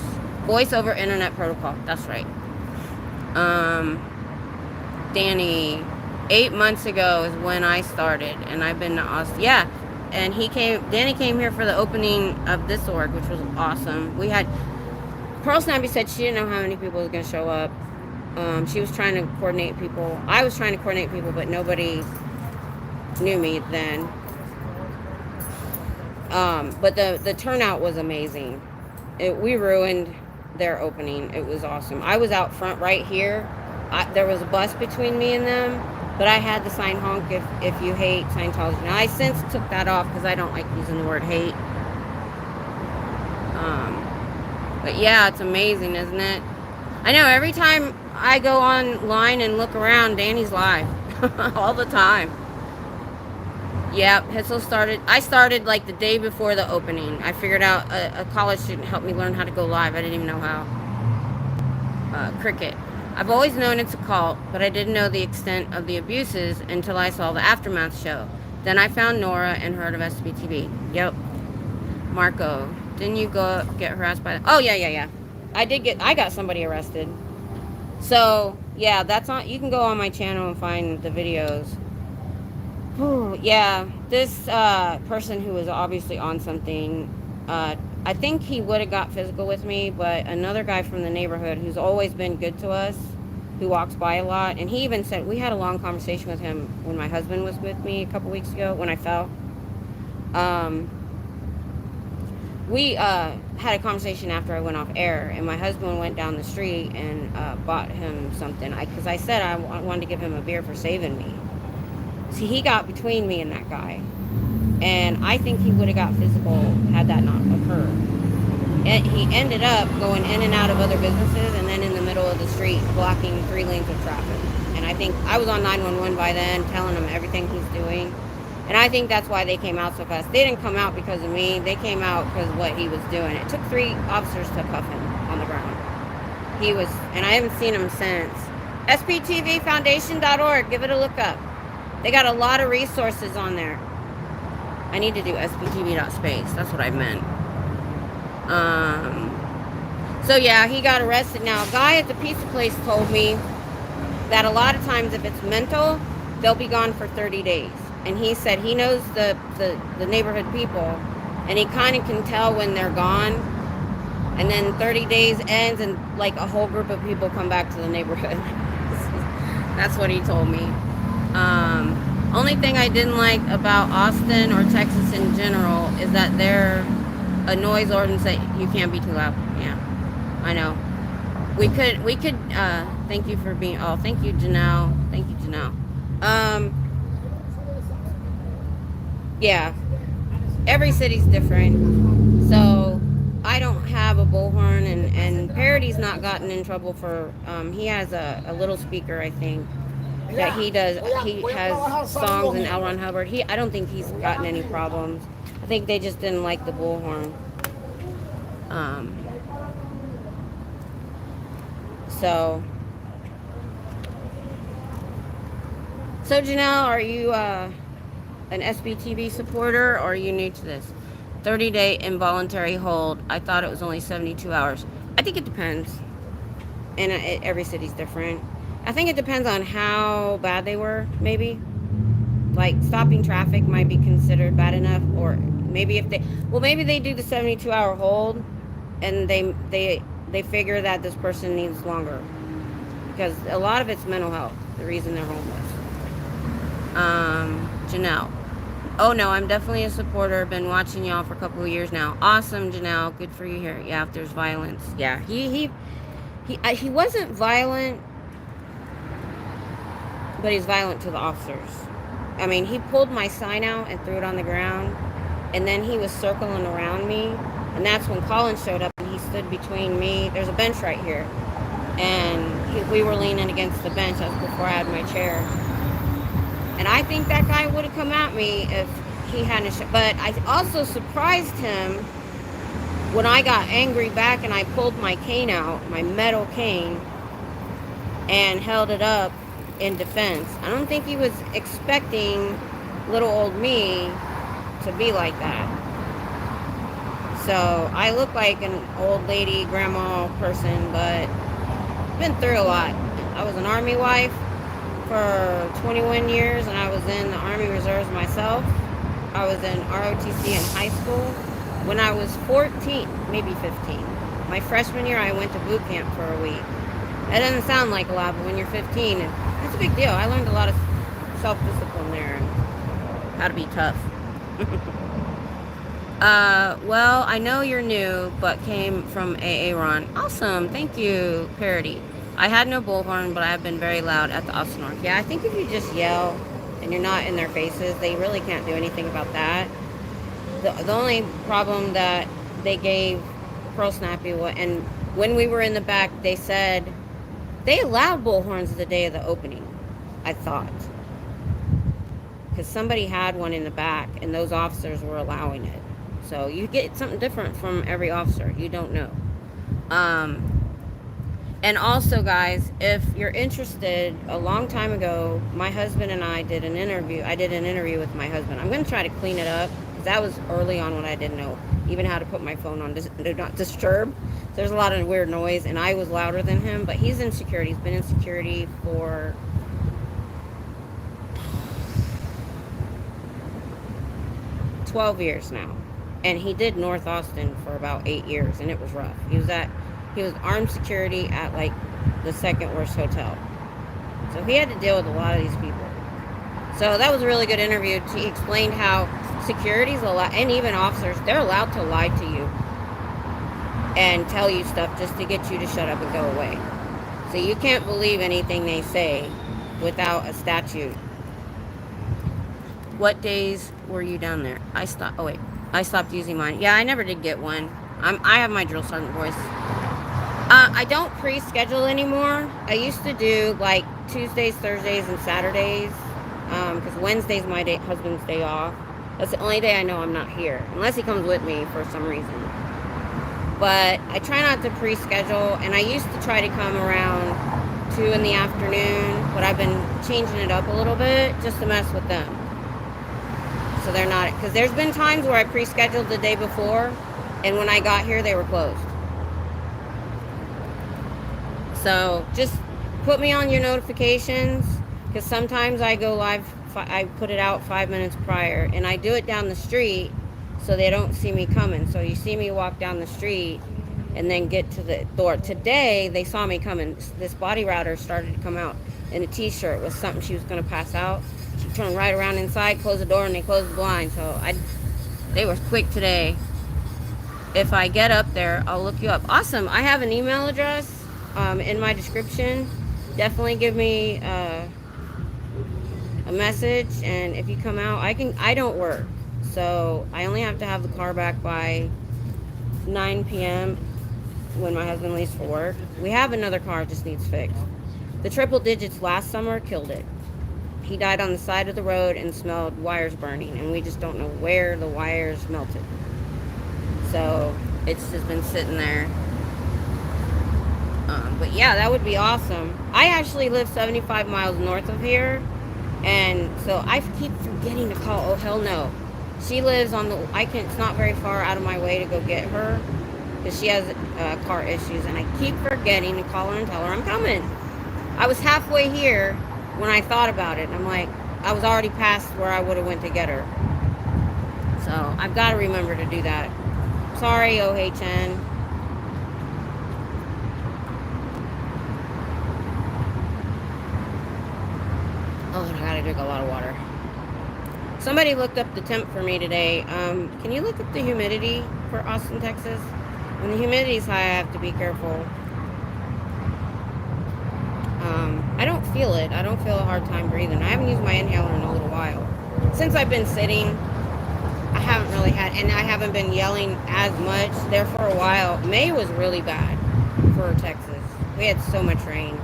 Voice over internet protocol. That's right. Danny, 8 months ago is when I started, and I've been to Austin. Yeah, and Danny came here for the opening of this org, which was awesome. We had, Pearl Snappy said she didn't know how many people was going to show up. She was trying to coordinate people. I was trying to coordinate people, but nobody knew me then. But the turnout was amazing. We ruined their opening. It was awesome. I was out front right here. There was a bus between me and them, but I had the sign honk if you hate Scientology. Now I since took that off because I don't like using the word hate. But yeah, it's amazing, isn't it? I know, every time I go online and look around, Danny's live all the time. Yeah, I started like the day before the opening. I figured out a college student helped me learn how to go live. I didn't even know how. Cricket. I've always known it's a cult, but I didn't know the extent of the abuses until I saw the Aftermath show. Then I found Nora and heard of SPTV. Yep. Marco, didn't you go get harassed by... Oh, yeah. I got somebody arrested. So, yeah, that's on... You can go on my channel and find the videos. Ooh, yeah, this person who was obviously on something, I think he would have got physical with me, but another guy from the neighborhood who's always been good to us, who walks by a lot, and he even said, we had a long conversation with him when my husband was with me a couple weeks ago, when I fell. We had a conversation after I went off air, and my husband went down the street and bought him something, because I said I wanted to give him a beer for saving me. See, he got between me and that guy. And I think he would have got physical had that not occurred. And he ended up going in and out of other businesses and then in the middle of the street blocking 3 lanes of traffic. And I think I was on 911 by then telling him everything he's doing. And I think that's why they came out so fast. They didn't come out because of me. They came out because of what he was doing. It took 3 officers to cuff him on the ground. He was, and I haven't seen him since. SPTVfoundation.org. Give it a look up. They got a lot of resources on there. I need to do SPTV.space. That's what I meant. So yeah, he got arrested. Now, a guy at the pizza place told me that a lot of times if it's mental, they'll be gone for 30 days. And he said he knows the neighborhood people, and he kind of can tell when they're gone. And then 30 days ends and like a whole group of people come back to the neighborhood. That's what he told me. Only thing I didn't like about Austin or Texas in general is that they're a noise ordinance that you can't be too loud. Yeah, I know. We could, thank you for being, oh, thank you, Janelle. Thank you, Janelle. Yeah, every city's different. So I don't have a bullhorn, and Parody's not gotten in trouble for, he has a little speaker, I think, that he does. He has songs in L. Ron Hubbard. I don't think he's gotten any problems. I think they just didn't like the bullhorn. So Janelle, are you an SPTV supporter, or are you new to this? 30-day involuntary hold. I thought it was only 72 hours. I think it depends. And every city's different. I think it depends on how bad they were, maybe. Like, stopping traffic might be considered bad enough, or maybe if they, well, maybe they do the 72-hour hold, and they figure that this person needs longer. Because a lot of it's mental health, the reason they're homeless. Janelle. Oh, no, I'm definitely a supporter. Been watching y'all for a couple of years now. Awesome, Janelle. Good for you here. Yeah, if there's violence. Yeah, he wasn't violent, but he's violent to the officers. I mean, he pulled my sign out and threw it on the ground, and then he was circling around me, and that's when Colin showed up, and he stood between me. There's a bench right here, and we were leaning against the bench. That was before I had my chair. And I think that guy would have come at me if he hadn't. But I also surprised him when I got angry back and I pulled my cane out, my metal cane, and held it up in defense. I don't think he was expecting little old me to be like that. So I look like an old lady, grandma person, but I've been through a lot. I was an Army wife for 21 years, and I was in the Army Reserves myself. I was in ROTC in high school. When I was 14, maybe 15, my freshman year, I went to boot camp for a week. That doesn't sound like a lot, but when you're 15, that's a big deal. I learned a lot of self-discipline there and how to be tough. Well, I know you're new, but came from AA Ron. Awesome. Thank you, Parody. I had no bullhorn, but I have been very loud at the Austin North. Yeah, I think if you just yell and you're not in their faces, they really can't do anything about that. The only problem that they gave Pearl Snappy, and when we were in the back, they said they allowed bullhorns the day of the opening, I thought. Because somebody had one in the back, and those officers were allowing it. So you get something different from every officer. You don't know. And also, guys, if you're interested, a long time ago, my husband and I did an interview. I did an interview with my husband. I'm going to try to clean it up, because that was early on when I didn't know even how to put my phone on Do Not Disturb. There's a lot of weird noise, and I was louder than him, but he's in security. He's been in security for 12 years now. And he did North Austin for about 8 years, and it was rough. He was armed security at like the second worst hotel. So he had to deal with a lot of these people. So that was a really good interview. He explained how security's allowed, and even officers, they're allowed to lie to you and tell you stuff just to get you to shut up and go away. So you can't believe anything they say without a statute. What days were you down there? I stopped. Oh wait, I stopped using mine. Yeah, I never did get one. I have my drill sergeant voice. I don't pre-schedule anymore. I used to do like Tuesdays, Thursdays, and Saturdays. Because Wednesday's my husband's day off. That's the only day I know I'm not here, unless he comes with me for some reason. But I try not to pre-schedule, and I used to try to come around 2 in the afternoon, but I've been changing it up a little bit just to mess with them. So they're not, because there's been times where I pre-scheduled the day before, and when I got here, they were closed. So just put me on your notifications, because sometimes I go live, I put it out 5 minutes prior, and I do it down the street so they don't see me coming. So you see me walk down the street and then get to the door. Today, they saw me coming. This body router started to come out in a t-shirt with something she was going to pass out. She turned right around inside, closed the door, and they closed the blind. So they were quick today. If I get up there, I'll look you up. Awesome. I have an email address in my description. Definitely give me a message, and if you come out, I don't work, so I only have to have the car back by 9 p.m. when my husband leaves for work. We have another car, it just needs fixed. The triple digits last summer killed it. He died on the side of the road and smelled wires burning, and we just don't know where the wires melted. So it's just been sitting there. But yeah, that would be awesome. I actually live 75 miles north of here, and so I keep forgetting to call. Oh hell no, she lives on the. It's not very far out of my way to go get her, because she has car issues, and I keep forgetting to call her and tell her I'm coming. I was halfway here when I thought about it, and I'm like, I was already past where I would have went to get her. So I've got to remember to do that. Sorry, OHN. Oh, and I gotta drink a lot of water. Somebody looked up the temp for me today. Can you look up the humidity for Austin, Texas? When the humidity is high, I have to be careful. I don't feel it. I don't feel a hard time breathing. I haven't used my inhaler in a little while. Since I've been sitting, I haven't really had, and I haven't been yelling as much there for a while. May was really bad for Texas. We had so much rain.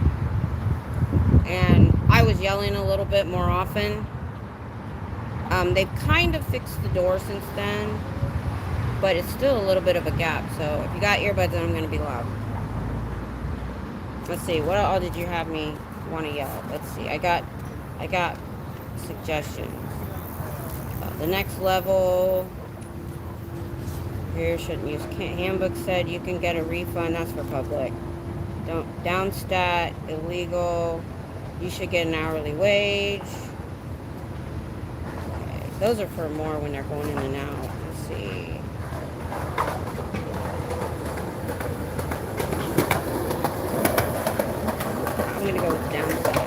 And I was yelling a little bit more often. They've kind of fixed the door since then, but it's still a little bit of a gap. So if you got earbuds, then I'm going to be loud. Let's see, what all did you have me want to yell? Let's see, I got suggestions. The next level here shouldn't use handbook said you can get a refund. That's for public. Don't downstat illegal. You should get an hourly wage. Okay. Those are for more when they're going in and out. Let's see. I'm going to go with downstat.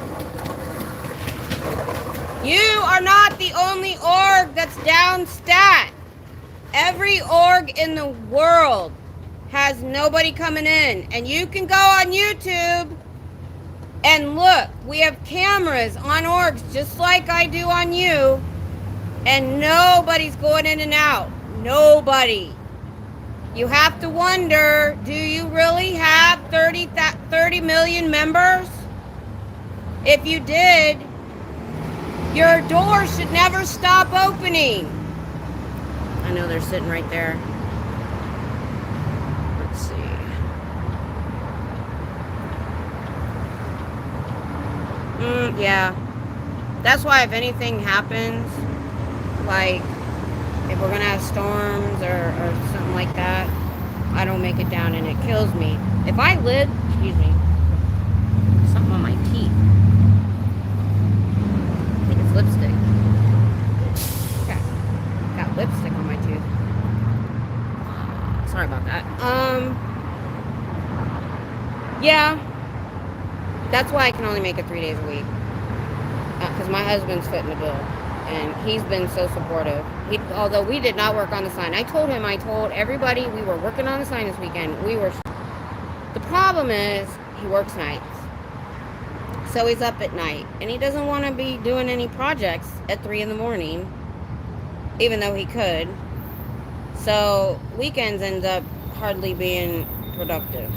You are not the only org that's downstat. Every org in the world has nobody coming in. And you can go on YouTube and look, we have cameras on orgs just like I do on you, and nobody's going in and out. Nobody. You have to wonder, do you really have 30 million members? If you did, your door should never stop opening. I know they're sitting right there. Let's see. Yeah. That's why if anything happens, like if we're going to have storms or something like that, I don't make it down and it kills me. If I lived, excuse me, something on my teeth. I think it's lipstick. Got lipstick on my tooth. Sorry about that. Yeah. That's why I can only make it 3 days a week. Because my husband's footing the bill. And he's been so supportive. Although we did not work on the sign. I told everybody we were working on the sign this weekend. The problem is, he works nights. So he's up at night. And he doesn't want to be doing any projects at 3 in the morning even though he could. So weekends end up hardly being productive,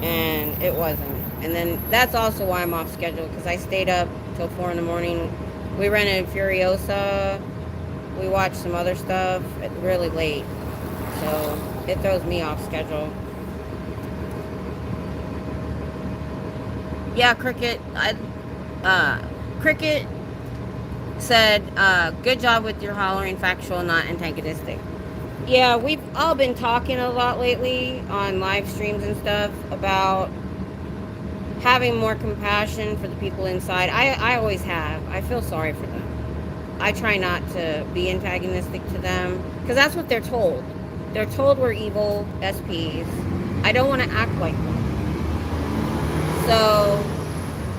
and it wasn't. And then that's also why I'm off schedule, because I stayed up till 4 in the morning. We rented Furiosa. We watched some other stuff really late, so it throws me off schedule. Yeah, Cricket said, good job with your hollering, factual, not antagonistic. Yeah, we've all been talking a lot lately on live streams and stuff about having more compassion for the people inside. I always have. I feel sorry for them. I try not to be antagonistic to them, because that's what they're told. They're told we're evil SPs. I don't want to act like them. So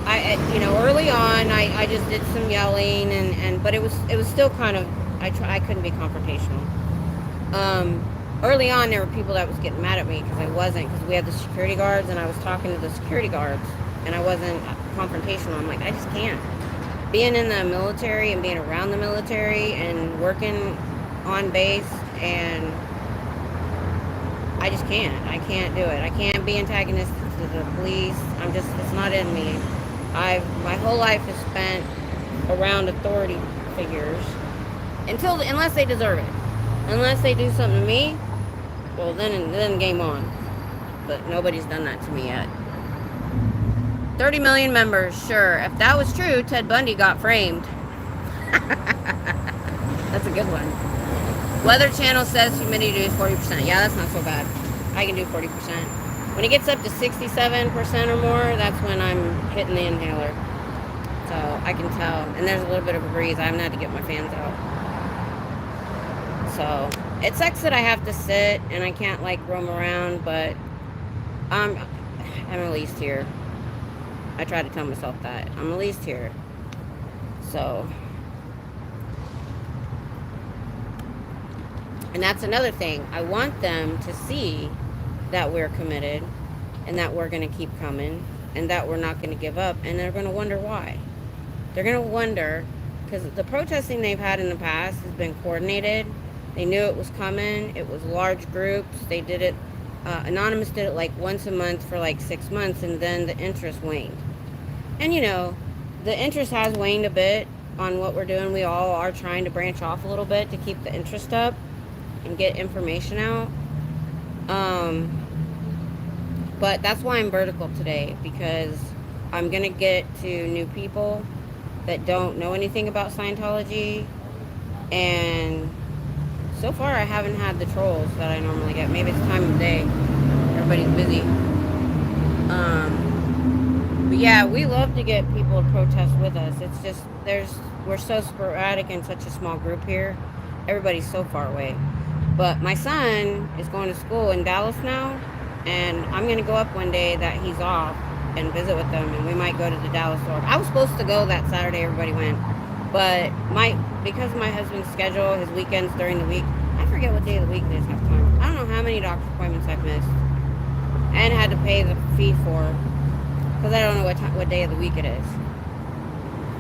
early on, I just did some yelling, but it was still kind of, I couldn't be confrontational. Early on, there were people that was getting mad at me because I wasn't, because we had the security guards, and I was talking to the security guards, and I wasn't confrontational. I'm like, I just can't. Being in the military and being around the military and working on base, and I just can't. I can't do it. I can't be antagonistic to the police. It's not in me. My whole life is spent around authority figures, unless they deserve it. Unless they do something to me, well, then game on. But nobody's done that to me yet. 30 million members, sure. If that was true, Ted Bundy got framed. That's a good one. Weather Channel says humidity is 40%. Yeah, that's not so bad. I can do 40%. When it gets up to 67% or more, that's when I'm hitting the inhaler. So I can tell. And there's a little bit of a breeze. I haven't had to get my fans out. So it sucks that I have to sit and I can't roam around, but I'm at least here. I try to tell myself that. I'm at least here. So, and that's another thing. I want them to see that we're committed, and that we're going to keep coming, and that we're not going to give up, and they're going to wonder why. They're going to wonder, because the protesting they've had in the past has been coordinated. They knew it was coming. It was large groups. They did it, Anonymous did it once a month for 6 months, and then the interest waned. And the interest has waned a bit on what we're doing. We all are trying to branch off a little bit to keep the interest up and get information out. But that's why I'm vertical today, because I'm going to get to new people that don't know anything about Scientology. And so far, I haven't had the trolls that I normally get. Maybe it's time of day. Everybody's busy. But yeah, we love to get people to protest with us. It's just, we're so sporadic in such a small group here. Everybody's so far away. But my son is going to school in Dallas now, and I'm going to go up one day that he's off and visit with them, and we might go to the Dallas store. I was supposed to go that Saturday, everybody went. But because of my husband's schedule, his weekends during the week, I forget what day of the week it is half time. I don't know how many doctor's appointments I've missed and had to pay the fee for, because I don't know what day of the week it is.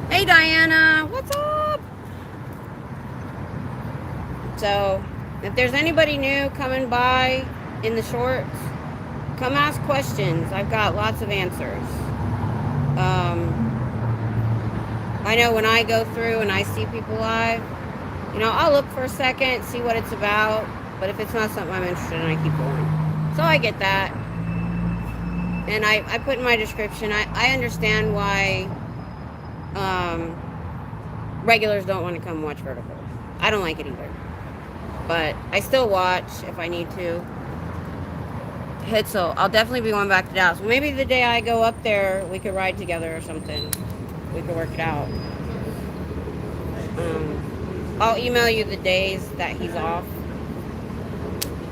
Hey Diana, what's up? So if there's anybody new coming by in the shorts, come ask questions. I've got lots of answers. I know when I go through and I see people live, I'll look for a second, see what it's about, but if it's not something I'm interested in, I keep going. So I get that. And I put in my description, I understand why regulars don't want to come watch Vertical. I don't like it either. But I still watch if I need to. So I'll definitely be going back to Dallas. Maybe the day I go up there, we could ride together or something. We could work it out. I'll email you the days that he's off.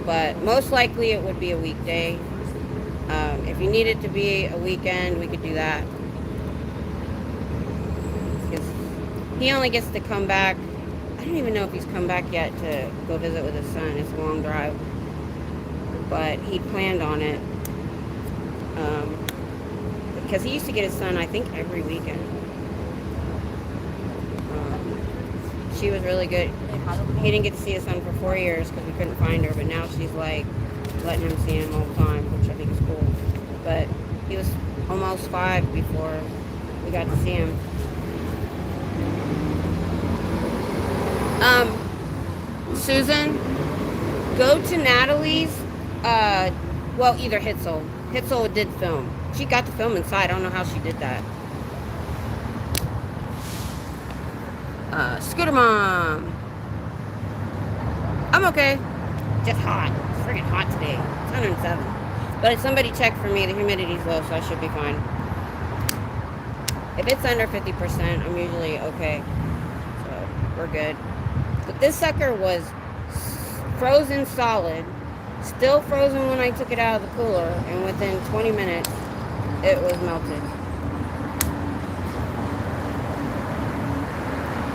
But most likely it would be a weekday. If you need it to be a weekend, we could do that. Because he only gets to come back. I don't even know if he's come back yet to go visit with his son. It's a long drive. But he planned on it. Because he used to get his son, I think, every weekend. she was really good. He didn't get to see his son for 4 years because we couldn't find her, but now she's like letting him see him all the time, which I think is cool. But he was almost 5 before we got to see him. Susan, go to Natalie's, well, either Hitzel. Hitzel did film. She got the film inside. I don't know how she did that. Scooter Mom. I'm okay. Just hot. It's freaking hot today. It's 107. But somebody checked for me. The humidity's low, so I should be fine. If it's under 50%, I'm usually okay. So, we're good. But this sucker was frozen solid. Still frozen when I took it out of the cooler. And within 20 minutes, it was melted.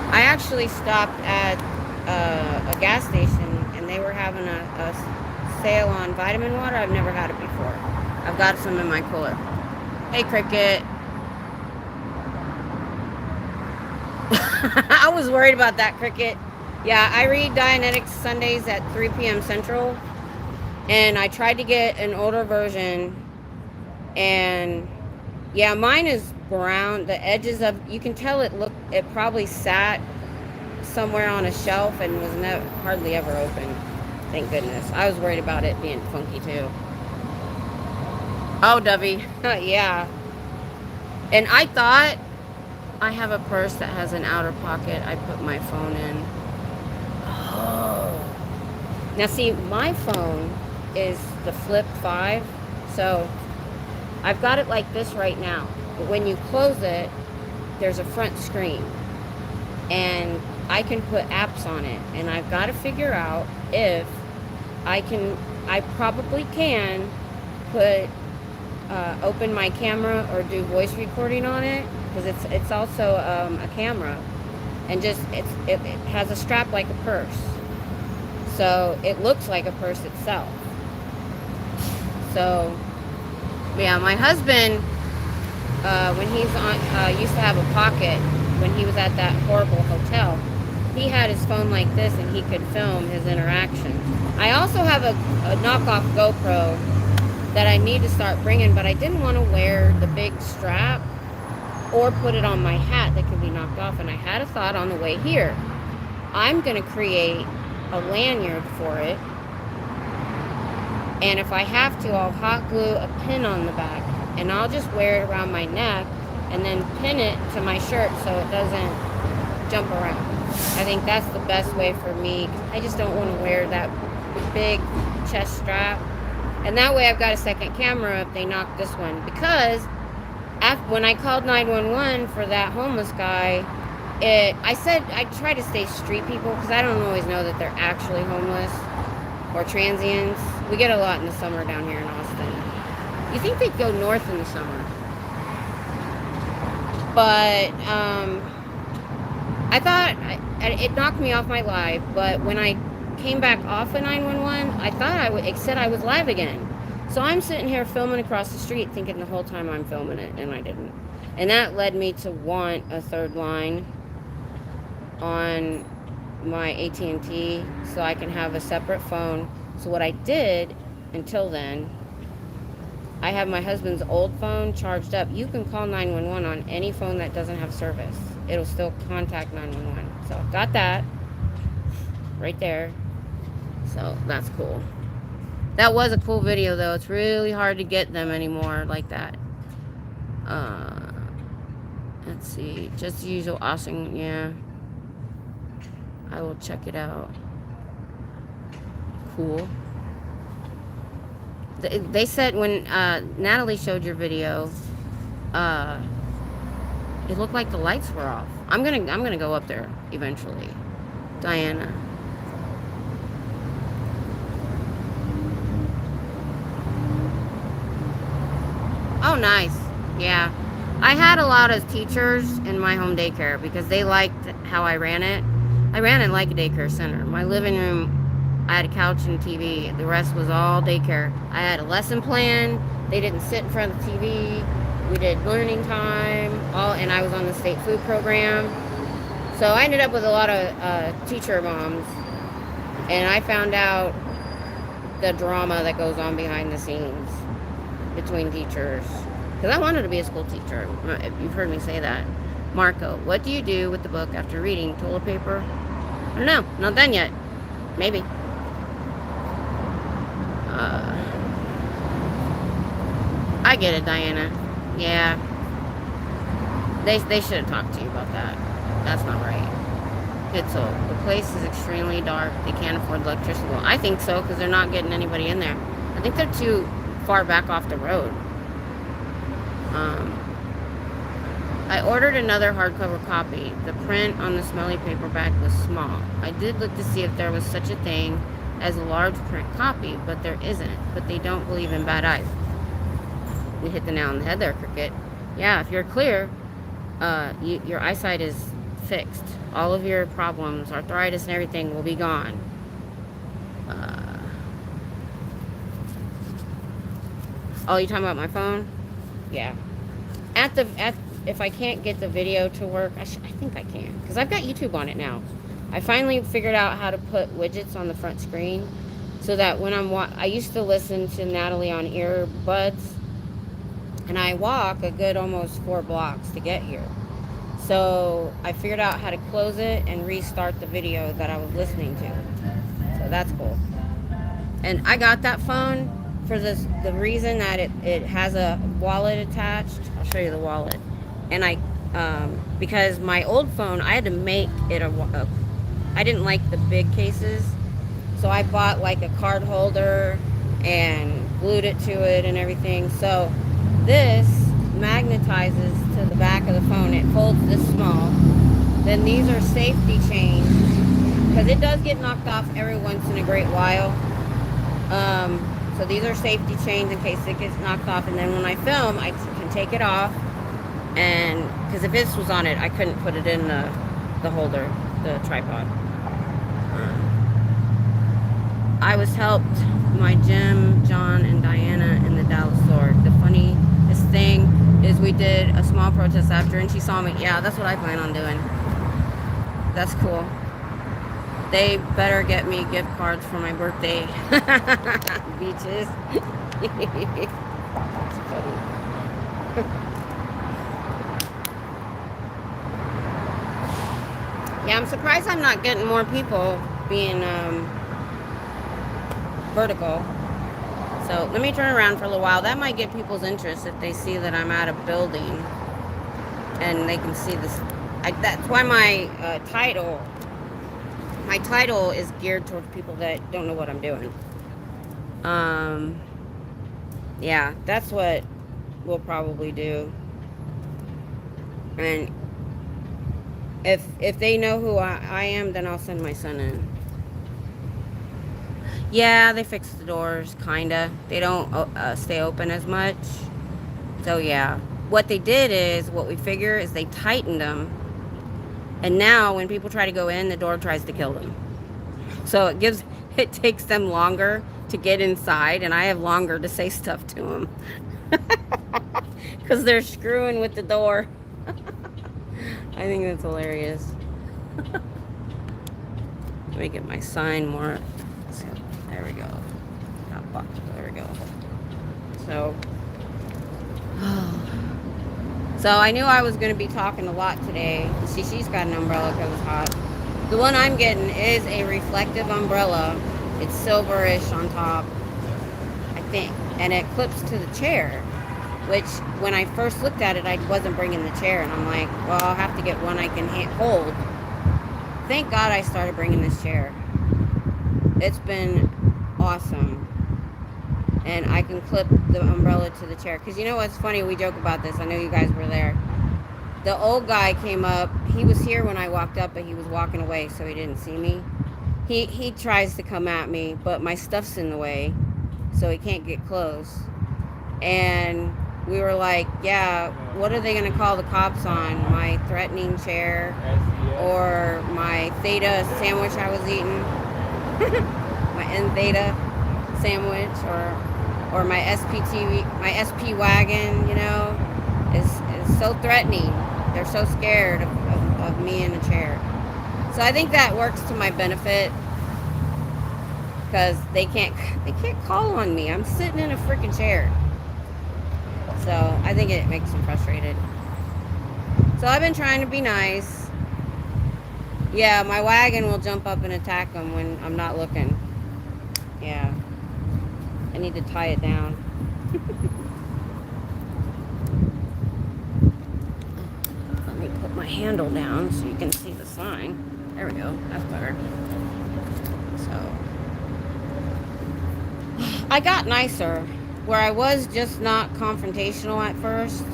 I actually stopped at a gas station, and they were having a sale on vitamin water. I've never had it before. I've got some in my cooler. Hey, Cricket. I was worried about that, Cricket. Yeah, I read Dianetics Sundays at 3 p.m. Central, and I tried to get an older version, and yeah, mine is brown. The edges of, you can tell it probably sat somewhere on a shelf and was hardly ever open. Thank goodness. I was worried about it being funky too. Oh, Dovey. Yeah. And I thought, I have a purse that has an outer pocket I put my phone in. Oh. Now see, my phone is the Flip 5, so I've got it like this right now. But when you close it, there's a front screen. And I can put apps on it. And I've got to figure out if I probably can open my camera or do voice recording on it. Because it's also a camera. And just, it has a strap like a purse. So it looks like a purse itself. So, yeah, my husband, when he's on, used to have a pocket when he was at that horrible hotel. He had his phone like this and he could film his interactions. I also have a knockoff GoPro that I need to start bringing, but I didn't want to wear the big strap or put it on my hat that could be knocked off. And I had a thought on the way here. I'm going to create a lanyard for it. And if I have to, I'll hot glue a pin on the back. And I'll just wear it around my neck and then pin it to my shirt so it doesn't jump around. I think that's the best way for me. I just don't want to wear that big chest strap. And that way I've got a second camera if they knock this one. Because when I called 911 for that homeless guy, I said I try to stay street people because I don't always know that they're actually homeless or transients. We get a lot in the summer down here in Austin. You think they'd go north in the summer. But I thought it knocked me off my live. But when I came back off of 911, I thought it said I was live again. So I'm sitting here filming across the street thinking the whole time I'm filming it, and I didn't. And that led me to want a third line on my AT&T so I can have a separate phone. So what I did until then, I have my husband's old phone charged up. You can call 911 on any phone that doesn't have service. It'll still contact 911. So I've got that right there. So that's cool. That was a cool video though. It's really hard to get them anymore like that. Let's see. Just the usual Austin, yeah. I will check it out. Cool. They said when Natalie showed your video, it looked like the lights were off. I'm gonna go up there eventually. Diana. Oh, nice. Yeah. I had a lot of teachers in my home daycare because they liked how I ran it. I ran it like a daycare center. My living room, I had a couch and TV. The rest was all daycare. I had a lesson plan. They didn't sit in front of the TV. We did learning time. And I was on the state food program. So I ended up with a lot of teacher moms, and I found out the drama that goes on behind the scenes between teachers. Because I wanted to be a school teacher. You've heard me say that. Marco, what do you do with the book after reading? Toilet paper? I don't know. Not done yet. Maybe. I get it, Diana. Yeah. They should have talked to you about that. That's not right. Pitzel, the place is extremely dark. They can't afford electricity. Well, I think so, because they're not getting anybody in there. I think they're too far back off the road. I ordered another hardcover copy. The print on the smelly paperback was small. I did look to see if there was such a thing as a large print copy, but there isn't. But they don't believe in bad eyes. You hit the nail on the head there, Cricket. Yeah, if you're clear, your eyesight is fixed. All of your problems, arthritis and everything will be gone. Oh, you talking about my phone? Yeah. If I can't get the video to work, I think I can, because I've got YouTube on it now. I finally figured out how to put widgets on the front screen, so that when I used to listen to Natalie on earbuds, and I walk a good almost 4 blocks to get here. So I figured out how to close it and restart the video that I was listening to. So that's cool. And I got that phone for the reason that it has a wallet attached. I'll show you the wallet. And because my old phone, I had to make it I didn't like the big cases. So I bought like a card holder and glued it to it and everything. So this magnetizes to the back of the phone. It folds this small. Then these are safety chains, because it does get knocked off every once in a great while. So these are safety chains in case it gets knocked off. And then when I film, I can take it off. And because if this was on it, I couldn't put it in the holder, the tripod. I was helped by Jim, John, and Diana in the Dallas Sword. The funniest thing is we did a small protest after, and she saw me. Yeah, that's what I plan on doing. That's cool. They better get me gift cards for my birthday. Beaches. That's funny. Yeah, I'm surprised I'm not getting more people being vertical. So let me turn around for a little while. That might get people's interest if they see that I'm at a building and they can see this. That's why my title is geared towards people that don't know what I'm doing. Yeah, that's what we'll probably do. And if they know who I am, then I'll send my son in. Yeah, they fixed the doors, kinda. They don't stay open as much. So yeah, what they did is, what we figure is they tightened them. And now when people try to go in, the door tries to kill them. So it takes them longer to get inside, and I have longer to say stuff to them. Because they're screwing with the door. I think that's hilarious. Let me get my sign more. So, there we go. There we go. So I knew I was going to be talking a lot today. See, she's got an umbrella because it's hot. The one I'm getting is a reflective umbrella. It's silverish on top, I think. And it clips to the chair, which when I first looked at it, I wasn't bringing the chair. And I'm like, well, I'll have to get one I can hold. Thank God I started bringing this chair. It's been awesome. And I can clip the umbrella to the chair. Because you know what's funny? We joke about this. I know you guys were there. The old guy came up. He was here when I walked up, but he was walking away, so he didn't see me. He tries to come at me, but my stuff's in the way, so he can't get close. And we were like, yeah, what are they going to call the cops on? My threatening chair or my Theta sandwich I was eating? My N Theta sandwich, or my SPTV, my SP wagon, you know, is so threatening. They're so scared of of me in a chair. So I think that works to my benefit because they can't call on me. I'm sitting in a freaking chair. So I think it makes them frustrated. So I've been trying to be nice. Yeah, my wagon will jump up and attack them when I'm not looking. Yeah. I need to tie it down. Let me put my handle down so you can see the sign. There we go. That's better. So I got nicer, where I was just not confrontational at first.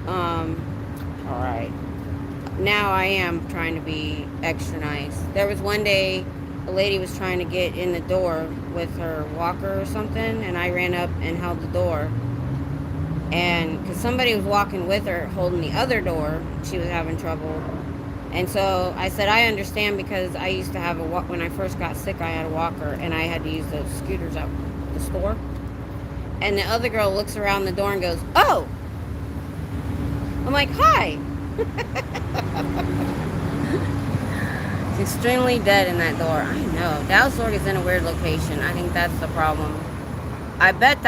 All right. Now I am trying to be extra nice. There was one day a lady was trying to get in the door with her walker or something, and I ran up and held the door. And because somebody was walking with her holding the other door, she was having trouble. And so I said, I understand, because I used to have when I first got sick, I had a walker and I had to use those scooters out the store. And the other girl looks around the door and goes, oh! I'm like, hi! It's extremely dead in that door. I know. Dallas Org is in a weird location. I think that's the problem. I bet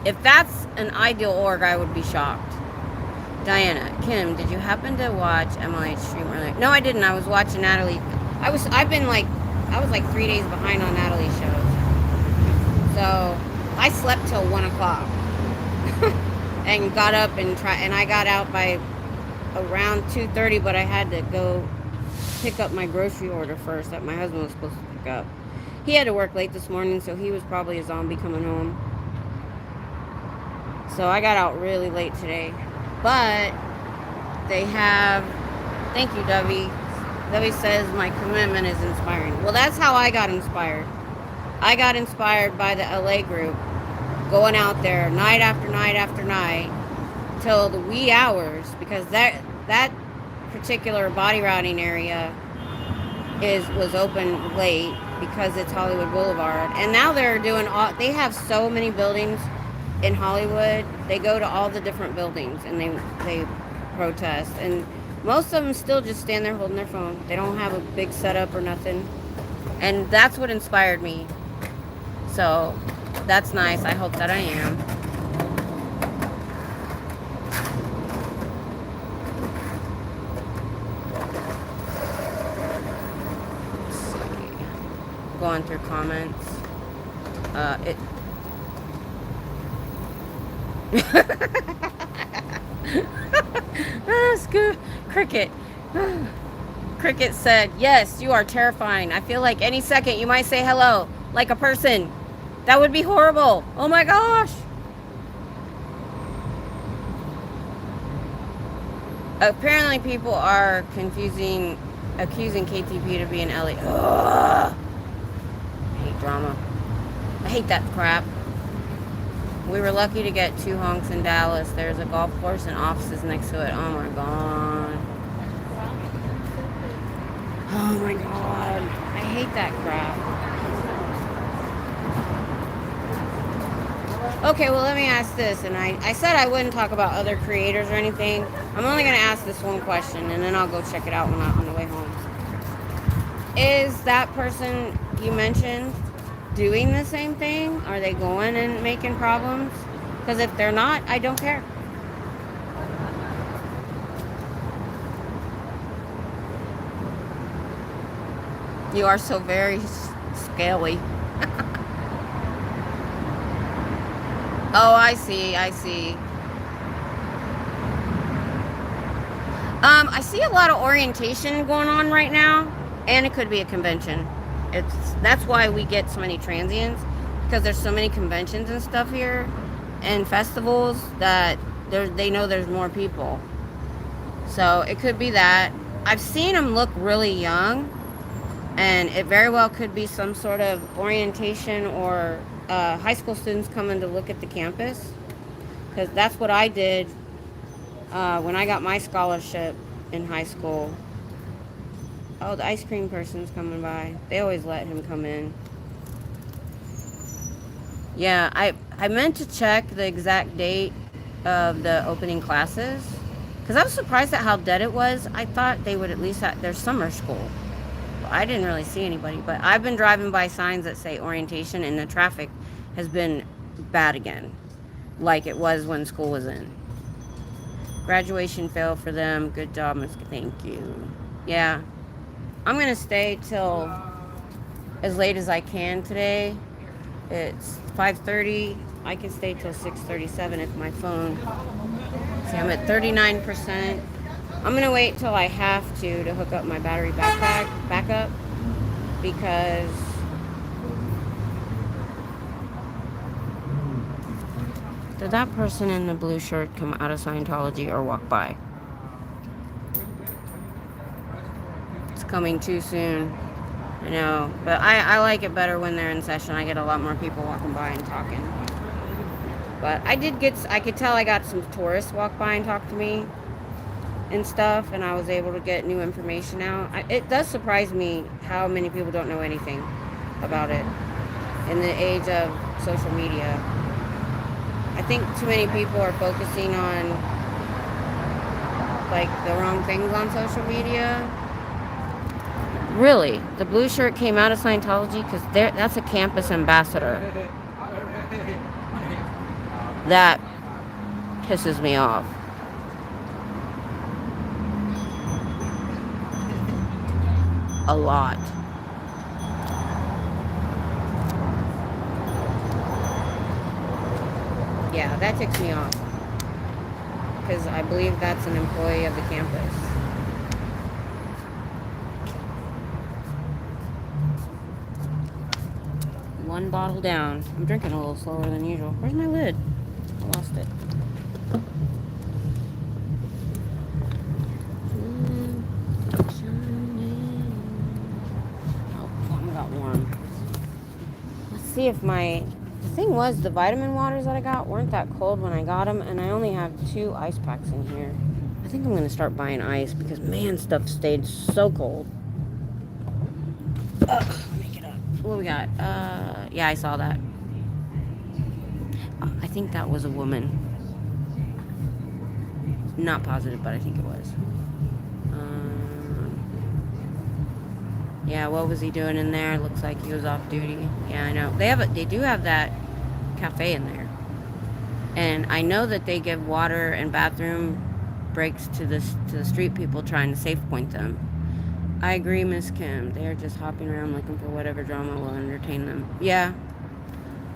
if that's an ideal org, I would be shocked. Diana, Kim, did you happen to watch MLH stream earlier? No, I didn't. I was watching Natalie. I was like 3 days behind on Natalie's shows. So I slept till 1 o'clock and got up and I got out by around 2:30, but I had to go pick up my grocery order first that my husband was supposed to pick up. He had to work late this morning, so he was probably a zombie coming home. So I got out really late today. But they have, thank you, Dovey. Dovey says my commitment is inspiring. Well, that's how I got inspired. I got inspired by the LA group, going out there night after night after night till the wee hours, because that particular body routing area was open late because it's Hollywood Boulevard. And now they're doing they have so many buildings in Hollywood. They go to all the different buildings and they protest, and most of them still just stand there holding their phone. They don't have a big setup or nothing, and that's what inspired me. So that's nice. I hope that I am. Let's see. Going through comments. Cricket. Cricket said, yes, you are terrifying. I feel like any second you might say hello, like a person. That would be horrible. Oh my gosh. Apparently people are accusing KTP to be an LA. Ugh. I hate drama. I hate that crap. We were lucky to get 2 honks in Dallas. There's a golf course and offices next to it. Oh my god. Oh my god. I hate that crap. Okay, well, let me ask this. And I said I wouldn't talk about other creators or anything. I'm only going to ask this one question, and then I'll go check it out on the way home. Is that person you mentioned doing the same thing? Are they going and making problems? Because if they're not, I don't care. You are so very scaly. Oh, I see. I see a lot of orientation going on right now, and it could be a convention. That's why we get so many transients, because there's so many conventions and stuff here and festivals that they know there's more people. So it could be that. I've seen them look really young, and it very well could be some sort of orientation or high school students coming to look at the campus, because that's what I did when I got my scholarship in high school. Oh, the ice cream person's coming by. They always let him come in. Yeah, I meant to check the exact date of the opening classes, Because I was surprised at how dead it was. I thought they would at least have their summer school. I didn't really see anybody, but I've been driving by signs that say orientation, and the traffic has been bad again, like it was when school was in. Graduation fail for them. Good job, Miss. Thank you. Yeah, I'm gonna stay till as late as I can today. It's 5:30. I can stay till 6:37 if my phone. See, I'm at 39%. I'm gonna wait till I have to hook up my battery backup because did that person in the blue shirt come out of Scientology or walk by? It's coming too soon. I know, but I like it better when they're in session. I get a lot more people walking by and talking. But I could tell I got some tourists walk by and talk to me and stuff, and I was able to get new information out. It does surprise me how many people don't know anything about it in the age of social media. I think too many people are focusing on like the wrong things on social media. Really, the blue shirt came out of Scientology because that's a campus ambassador. That pisses me off. A lot. Yeah, that ticks me off. Because I believe that's an employee of the campus. One bottle down. I'm drinking a little slower than usual. Where's my lid? I lost it. See if the thing was the vitamin waters that I got weren't that cold when I got them, and I only have 2 ice packs in here. I think I'm going to start buying ice because, man, stuff stayed so cold. Ugh, let me get up. What we got? Yeah, I saw that. I think that was a woman. Not positive, but I think it was. Yeah, what was he doing in there? Looks like he was off duty. Yeah, I know. They do have that cafe in there. And I know that they give water and bathroom breaks to the street people trying to safe point them. I agree, Miss Kim. They are just hopping around looking for whatever drama will entertain them. Yeah.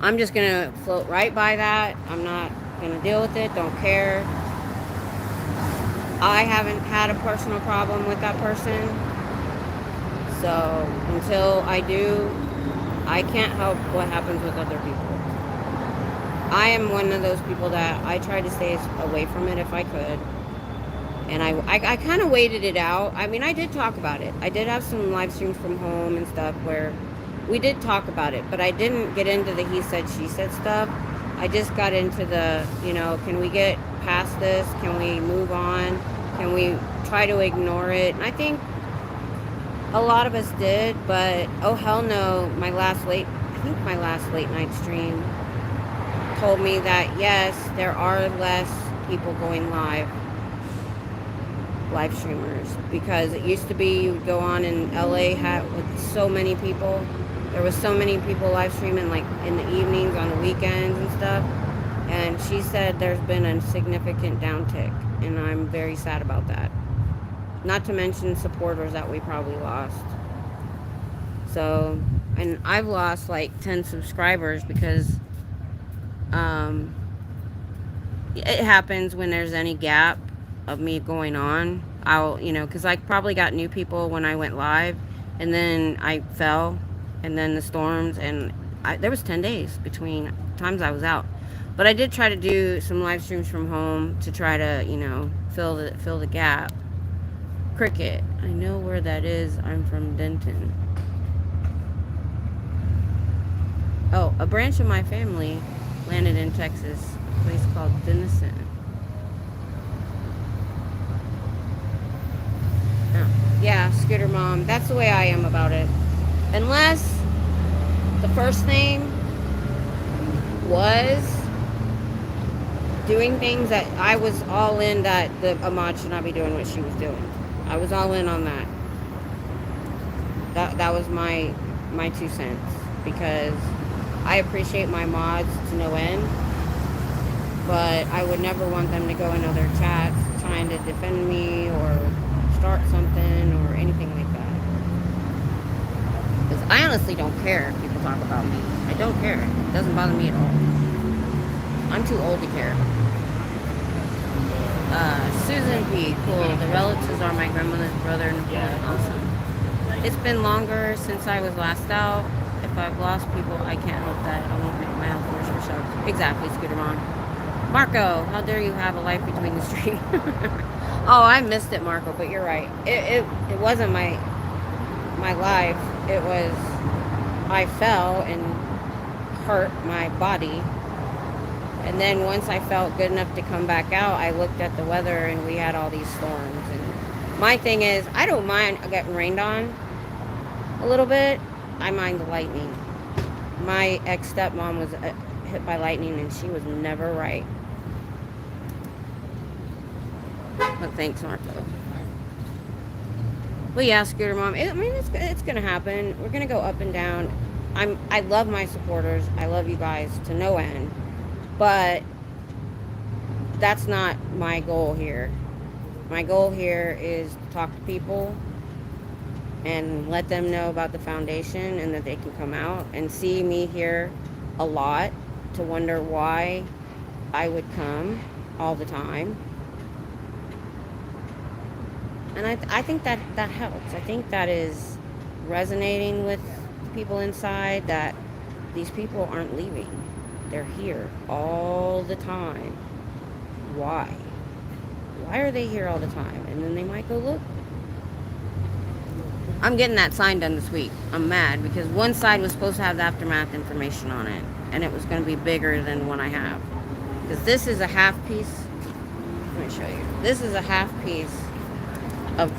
I'm just going to float right by that. I'm not going to deal with it. Don't care. I haven't had a personal problem with that person. So until I do, I can't help what happens with other people. I am one of those people that I try to stay away from it if I could. And I kind of waited it out. I mean, I did talk about it. I did have some live streams from home and stuff where we did talk about it. But I didn't get into the he said, she said stuff. I just got into the, can we get past this? Can we move on? Can we try to ignore it? And I think a lot of us did, but oh hell no, my last late night stream told me that yes, there are less people going live streamers, because it used to be you would go on in LA with so many people. There was so many people live streaming like in the evenings, on the weekends and stuff. And she said there's been a significant downtick, and I'm very sad about that. Not to mention supporters that we probably lost. So, and I've lost like 10 subscribers because it happens when there's any gap of me going on. I'll, because I probably got new people when I went live, and then I fell, and then the storms, and there was 10 days between times I was out. But I did try to do some live streams from home to try to, fill the gap. Cricket, I know where that is. I'm from Denton. Oh, a branch of my family landed in Texas, a place called Denison. Oh, yeah, Scooter Mom. That's the way I am about it. Unless the first name was doing things that I was all in, that the Ahmad should not be doing what she was doing. I was all in on that. That was my 2 cents, because I appreciate my mods to no end, but I would never want them to go in other chats trying to defend me or start something or anything like that. Because I honestly don't care if people talk about me. I don't care. It doesn't bother me at all. I'm too old to care. Susan P. Cool. The relatives are my grandmother's brother and brother. Awesome. It's been longer since I was last out. If I've lost people, I can't help that. I won't make my health worse for sure. Exactly, Scooter Mom. Marco, how dare you have a life between the streets? Oh, I missed it, Marco, but you're right. It wasn't my life. It was, I fell and hurt my body. And then once I felt good enough to come back out, I looked at the weather and we had all these storms. And my thing is, I don't mind getting rained on a little bit. I mind the lightning. My ex-stepmom was hit by lightning and she was never right. But thanks, Marco. Well, yeah, Scooter Mom. It's gonna happen. We're gonna go up and down. I love my supporters. I love you guys to no end. But that's not my goal here. My goal here is to talk to people and let them know about the foundation and that they can come out and see me here a lot, to wonder why I would come all the time. And I think that helps. I think that is resonating with people inside, that these people aren't leaving. They're here all the time. Why? Why are they here all the time? And then they might go look. I'm getting that sign done this week. I'm mad because one side was supposed to have the aftermath information on it, and it was going to be bigger than one I have. Because this is a half piece. Let me show you. This is a half piece of,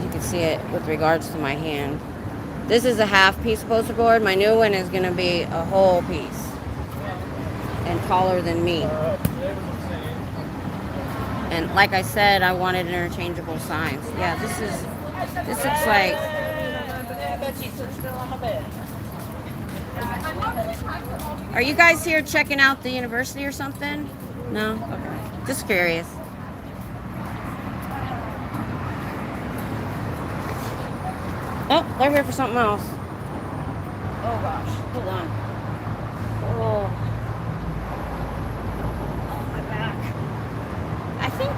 you can see it with regards to my hand. This is a half piece poster board. My new one is going to be a whole piece and taller than me. And like I said, I wanted interchangeable signs. Yeah, this looks like, are you guys here checking out the university or something? No? Okay. Just curious. Oh, they're here for something else. Oh gosh, hold on. Oh, my back. I think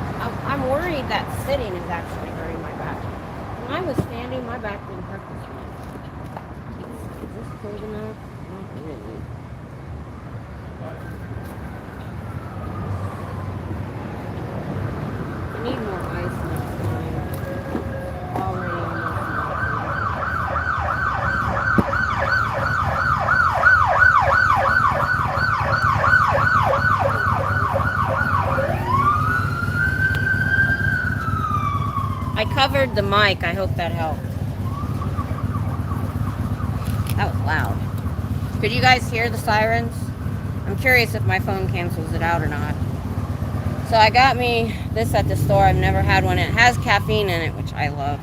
I'm worried that sitting is actually hurting my back. When I was standing, my back didn't hurt this much. Is this cold enough? Not really. I need more ice next time. Already almost. I covered the mic. I hope that helped. That was loud. Could you guys hear the sirens? I'm curious if my phone cancels it out or not. So I got me this at the store. I've never had one. It has caffeine in it, which I love.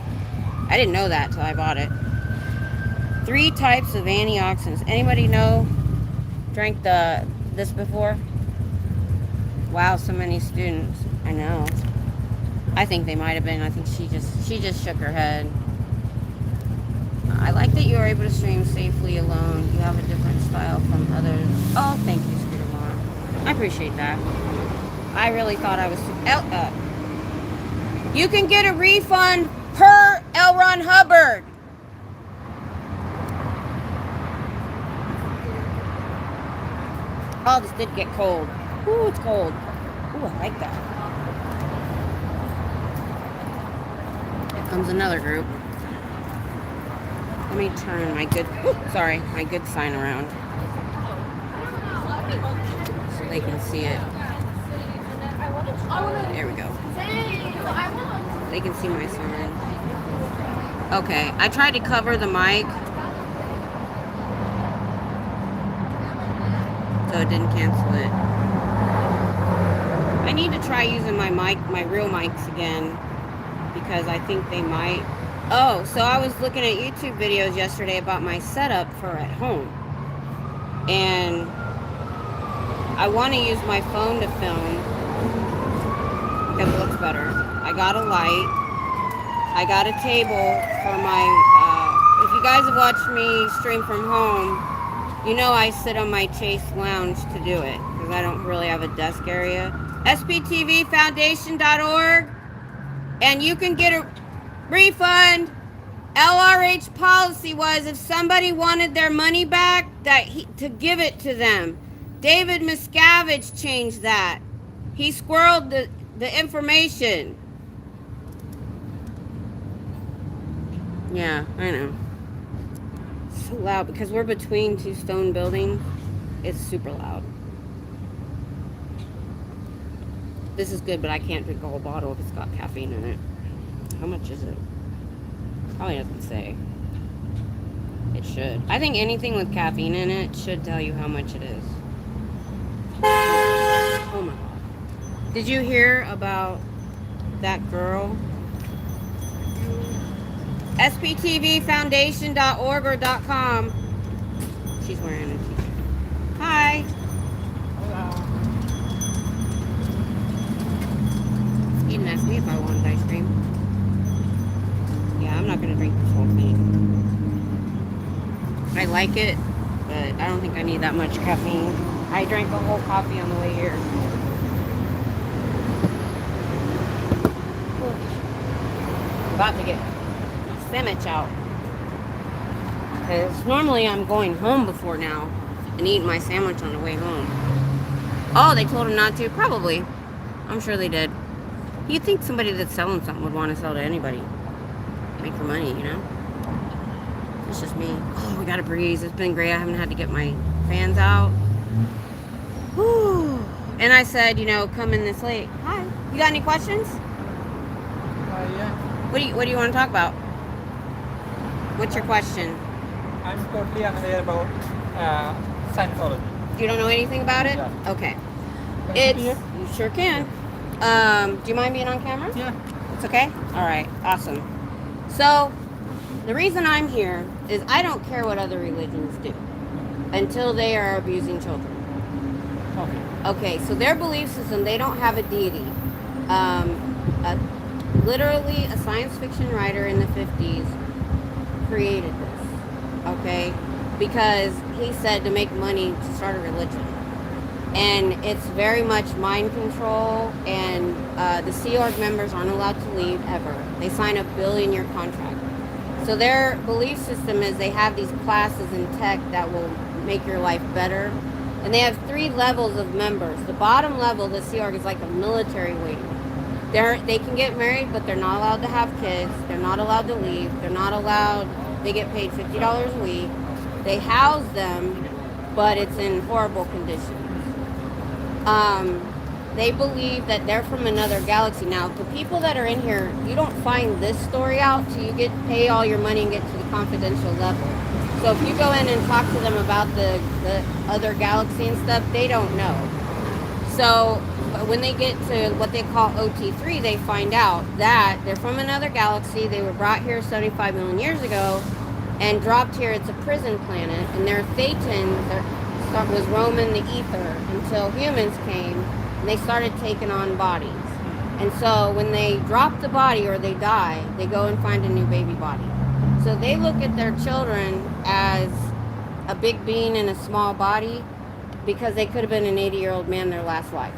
I didn't know that till I bought it. 3 types of antioxidants. Anybody know? Drank this before? Wow, so many students. I know. I think they might have been. I think she just shook her head. I like that you are able to stream safely alone. You have a different style from others. Oh, thank you, Scooter Mom. I appreciate that. I really thought I was you can get a refund per L. Ron Hubbard. Oh, this did get cold. Ooh, it's cold. Ooh, I like that. Here comes another group. Let me turn my good sign around so they can see it. There we go. They can see my sign. Okay, I tried to cover the mic so it didn't cancel it. I need to try using my mic, my real mics again, because I think they might. Oh, so I was looking at YouTube videos yesterday about my setup for at home. And I want to use my phone to film because it looks better. I got a light. I got a table for my, if you guys have watched me stream from home, you know I sit on my Chase Lounge to do it because I don't really have a desk area. SPTVfoundation.org, and you can get a refund. LRH policy was if somebody wanted their money back, to give it to them. David Miscavige changed that. He squirreled the information. Yeah, I know. It's so loud because we're between two stone buildings. It's super loud. This is good, but I can't drink a whole bottle if it's got caffeine in it. How much is it? Probably doesn't say. It should. I think anything with caffeine in it should tell you how much it is. Oh my god. Did you hear about that girl? SPTVfoundation.org or .com. She's wearing a t-shirt. Hi. Hello. You didn't ask me if I wanted ice cream. Yeah, I'm not going to drink this whole thing. I like it, but I don't think I need that much caffeine. I drank a whole coffee on the way here. About to get my sandwich out. Because normally I'm going home before now and eating my sandwich on the way home. Oh, they told him not to? Probably. I'm sure they did. You'd think somebody that's selling something would want to sell to anybody. Make your money, you know? It's just me. Oh, we got a breeze. It's been great. I haven't had to get my fans out. Whew. And I said, you know, come in this late. Hi. You got any questions? Yeah. What do you want to talk about? What's your question? I'm totally unaware about Scientology. You don't know anything about it? Yeah. Okay. Can I It's see it? you sure can. Do you mind being on camera? Yeah. It's okay? All right. Awesome. So, the reason I'm here is I don't care what other religions do until they are abusing children. Okay. Okay, so their belief system, they don't have a deity. Literally, a science fiction writer in the 50s created this, okay? Because he said to make money to start a religion. And it's very much mind control, and the Sea Org members aren't allowed to leave ever. They sign a billion-year contract. So their belief system is they have these classes in tech that will make your life better. And they have 3 levels of members. The bottom level, the Sea Org, is like a military wing. They can get married, but they're not allowed to have kids. They're not allowed to leave. They're not allowed, they get paid $50 a week. They house them, but it's in horrible conditions. They believe that they're from another galaxy. Now, the people that are in here, you don't find this story out till you pay all your money and get to the confidential level. So if you go in and talk to them about the other galaxy and stuff, they don't know. So when they get to what they call OT3, they find out that they're from another galaxy. They were brought here 75 million years ago and dropped here. It's a prison planet, and their Thetan was roaming the ether until humans came and they started taking on bodies. And so when they drop the body or they die, they go and find a new baby body. So they look at their children as a big being in a small body because they could have been an 80-year-old man their last life.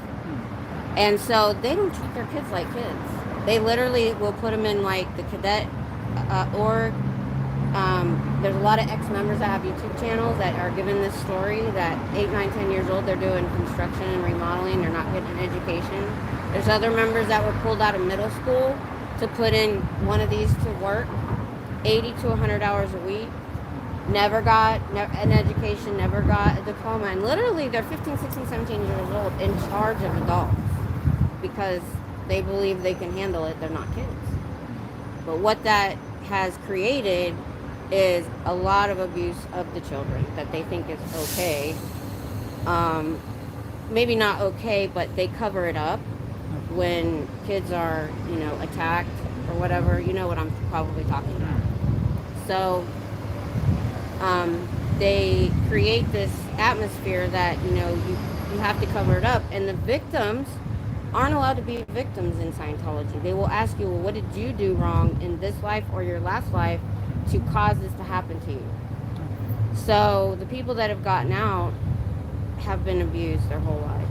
And so they don't treat their kids like kids. They literally will put them in like the cadet org. There's a lot of ex-members that have YouTube channels that are given this story that 8, 9, 10 years old, they're doing construction and remodeling. They're not getting an education. There's other members that were pulled out of middle school to put in one of these to work, 80 to 100 hours a week. Never got an education, never got a diploma. And literally, they're 15, 16, 17 years old in charge of adults because they believe they can handle it. They're not kids. But what that has created is a lot of abuse of the children that they think is okay. Maybe not okay, but they cover it up when kids are, you know, attacked or whatever. You know what I'm probably talking about. So they create this atmosphere that, you know, you have to cover it up. And the victims aren't allowed to be victims in Scientology. They will ask you, well, what did you do wrong in this life or your last life to cause this to happen to you? So the people that have gotten out have been abused their whole lives,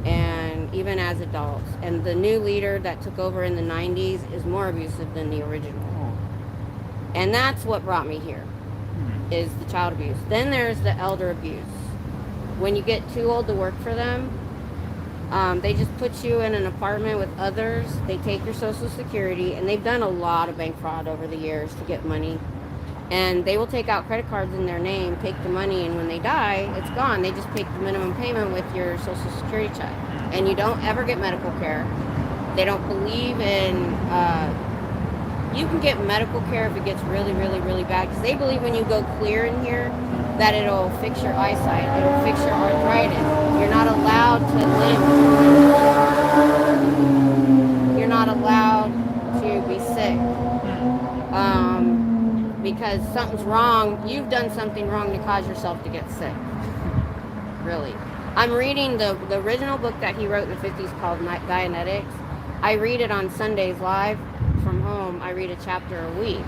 and even as adults. And the new leader that took over in the 90s is more abusive than the original. And that's what brought me here, is the child abuse. Then there's the elder abuse. When you get too old to work for them, they just put you in an apartment with others. They take your Social Security, and they've done a lot of bank fraud over the years to get money. And they will take out credit cards in their name, take the money, and when they die, it's gone. They just take the minimum payment with your Social Security check. And you don't ever get medical care. They don't believe in... you can get medical care if it gets really, really, really bad, because they believe when you go clear in here that it'll fix your eyesight, it'll fix your arthritis. You're not allowed to limp. You're not allowed to be sick. Because something's wrong. You've done something wrong to cause yourself to get sick. Really. I'm reading the original book that he wrote in the 50s called Dianetics. I read it on Sundays live from home. I read a chapter a week.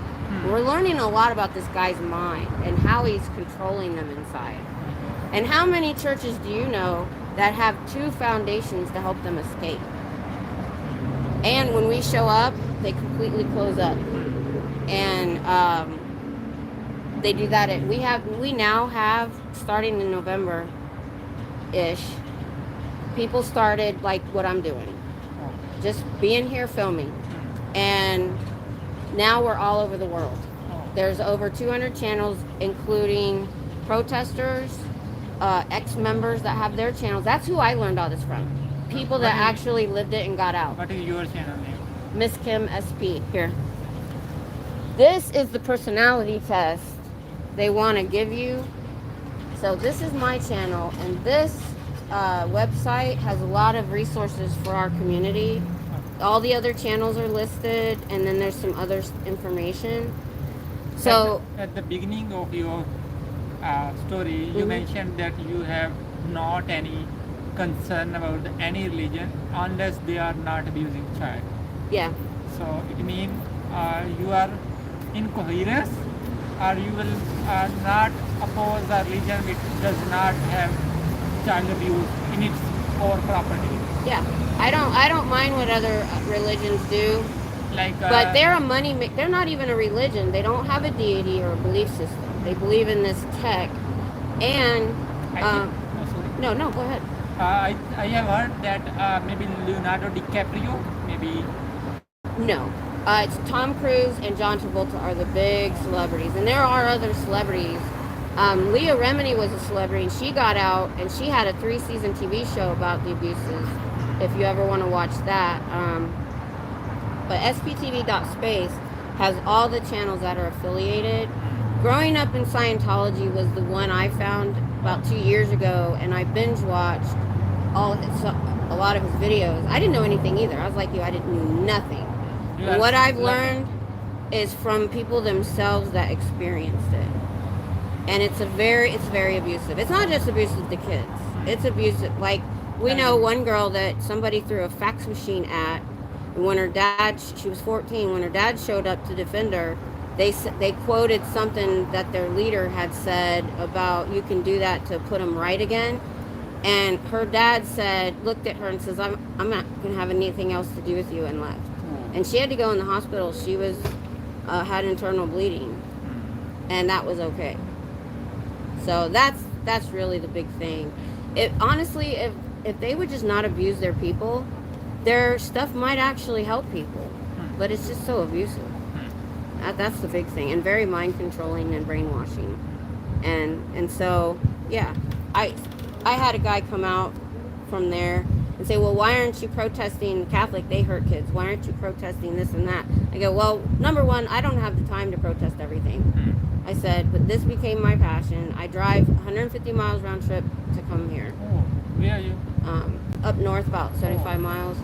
We're learning a lot about this guy's mind and how he's controlling them inside. And how many churches do you know that have two foundations to help them escape? And when we show up, they completely close up. And they do that. We now have, starting in November-ish, people started like what I'm doing. Just being here filming. And now we're all over the world. There's over 200 channels, including protesters, ex-members that have their channels. That's who I learned all this from. People that actually lived it and got out. What is your channel name? Miss Kim SP. Here. This is the personality test they want to give you. So this is my channel, and this website has a lot of resources for our community. All the other channels are listed, and then there's some other information. So at the beginning of your story, you mentioned that you have not any concern about any religion unless they are not abusing child. Yeah. So it means you are in coherence, or you will not oppose a religion which does not have child abuse in its core property. Yeah. I don't mind what other religions do. Like, but they're they're not even a religion. They don't have a deity or a belief system. They believe in this tech. And no, go ahead. I have heard that maybe Leonardo DiCaprio, maybe. No, it's Tom Cruise and John Travolta are the big celebrities, and there are other celebrities. Leah Remini was a celebrity, and she got out, and she had a 3-season TV show about the abuses. If you ever want to watch that. But SPTV.space has all the channels that are affiliated. Growing up in Scientology was the one I found about 2 years ago, and I binge watched a lot of his videos. I didn't know anything either. I was like you, I didn't know nothing. And what I've learned is from people themselves that experienced it. And it's very abusive. It's not just abusive to kids. It's abusive. Like, we know one girl that somebody threw a fax machine at. When her dad, she was 14, when her dad showed up to defend her, they quoted something that their leader had said about you can do that to put them right again. And her dad looked at her and says, I'm not going to have anything else to do with you, and left. And she had to go in the hospital. She was had internal bleeding, and that was okay. So that's really the big thing. Honestly, if they would just not abuse their people, their stuff might actually help people, but it's just so abusive. That's the big thing, and very mind controlling and brainwashing. And so, yeah, I had a guy come out from there and say, well, why aren't you protesting Catholic? They hurt kids. Why aren't you protesting this and that? I go, well, number one, I don't have the time to protest everything. I said, but this became my passion. I drive 150 miles round trip to come here. Oh, where are you? Up north, about 75 miles.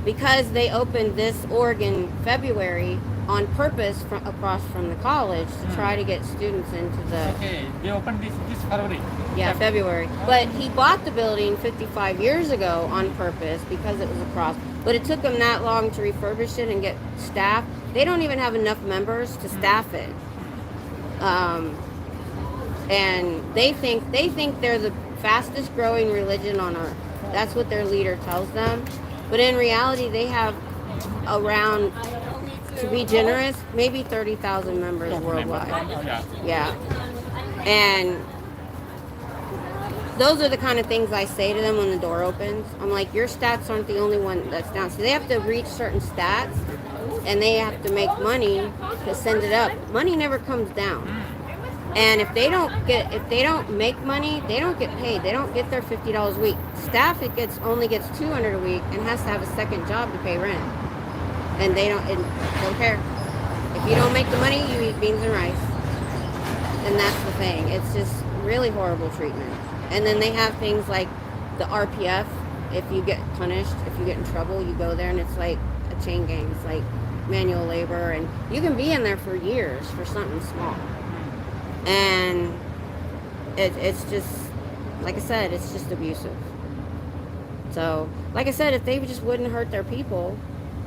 because they opened this org in February on purpose across from the college to try to get students into the Okay, they opened this February. February. But he bought the building 55 years ago on purpose because it was across. But it took them that long to refurbish it and get staff. They don't even have enough members to staff it. And they think they're the fastest growing religion on earth. That's what their leader tells them. But in reality, they have around, to be generous, maybe 30,000 members worldwide. Yeah. And those are the kind of things I say to them when the door opens. I'm like, your stats aren't the only one that's down. So they have to reach certain stats, and they have to make money to send it up. Money never comes down. And if they don't make money, they don't get paid. They don't get their $50 a week. Staff only gets $200 a week and has to have a second job to pay rent. And they don't care. If you don't make the money, you eat beans and rice. And that's the thing. It's just really horrible treatment. And then they have things like the RPF. If you get punished, if you get in trouble, you go there and it's like a chain gang. It's like manual labor, and you can be in there for years for something small. And it's just, like I said, it's just abusive. So, like I said, if they just wouldn't hurt their people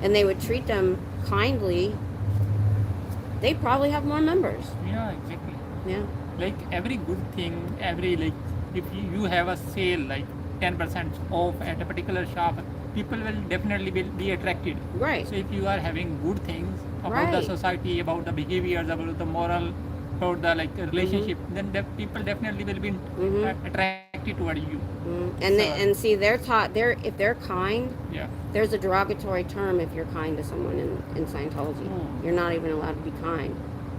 and they would treat them kindly, they'd probably have more members. Yeah, exactly. Yeah. Like every good thing, if you have a sale like 10% off at a particular shop, people will definitely be attracted. Right. So if you are having good things about Right. the society, about the behaviors, about the moral, about the relationship, then people definitely will be attracted toward you. And see, they're taught if they're kind. Yeah. There's a derogatory term if you're kind to someone in Scientology. You're not even allowed to be kind.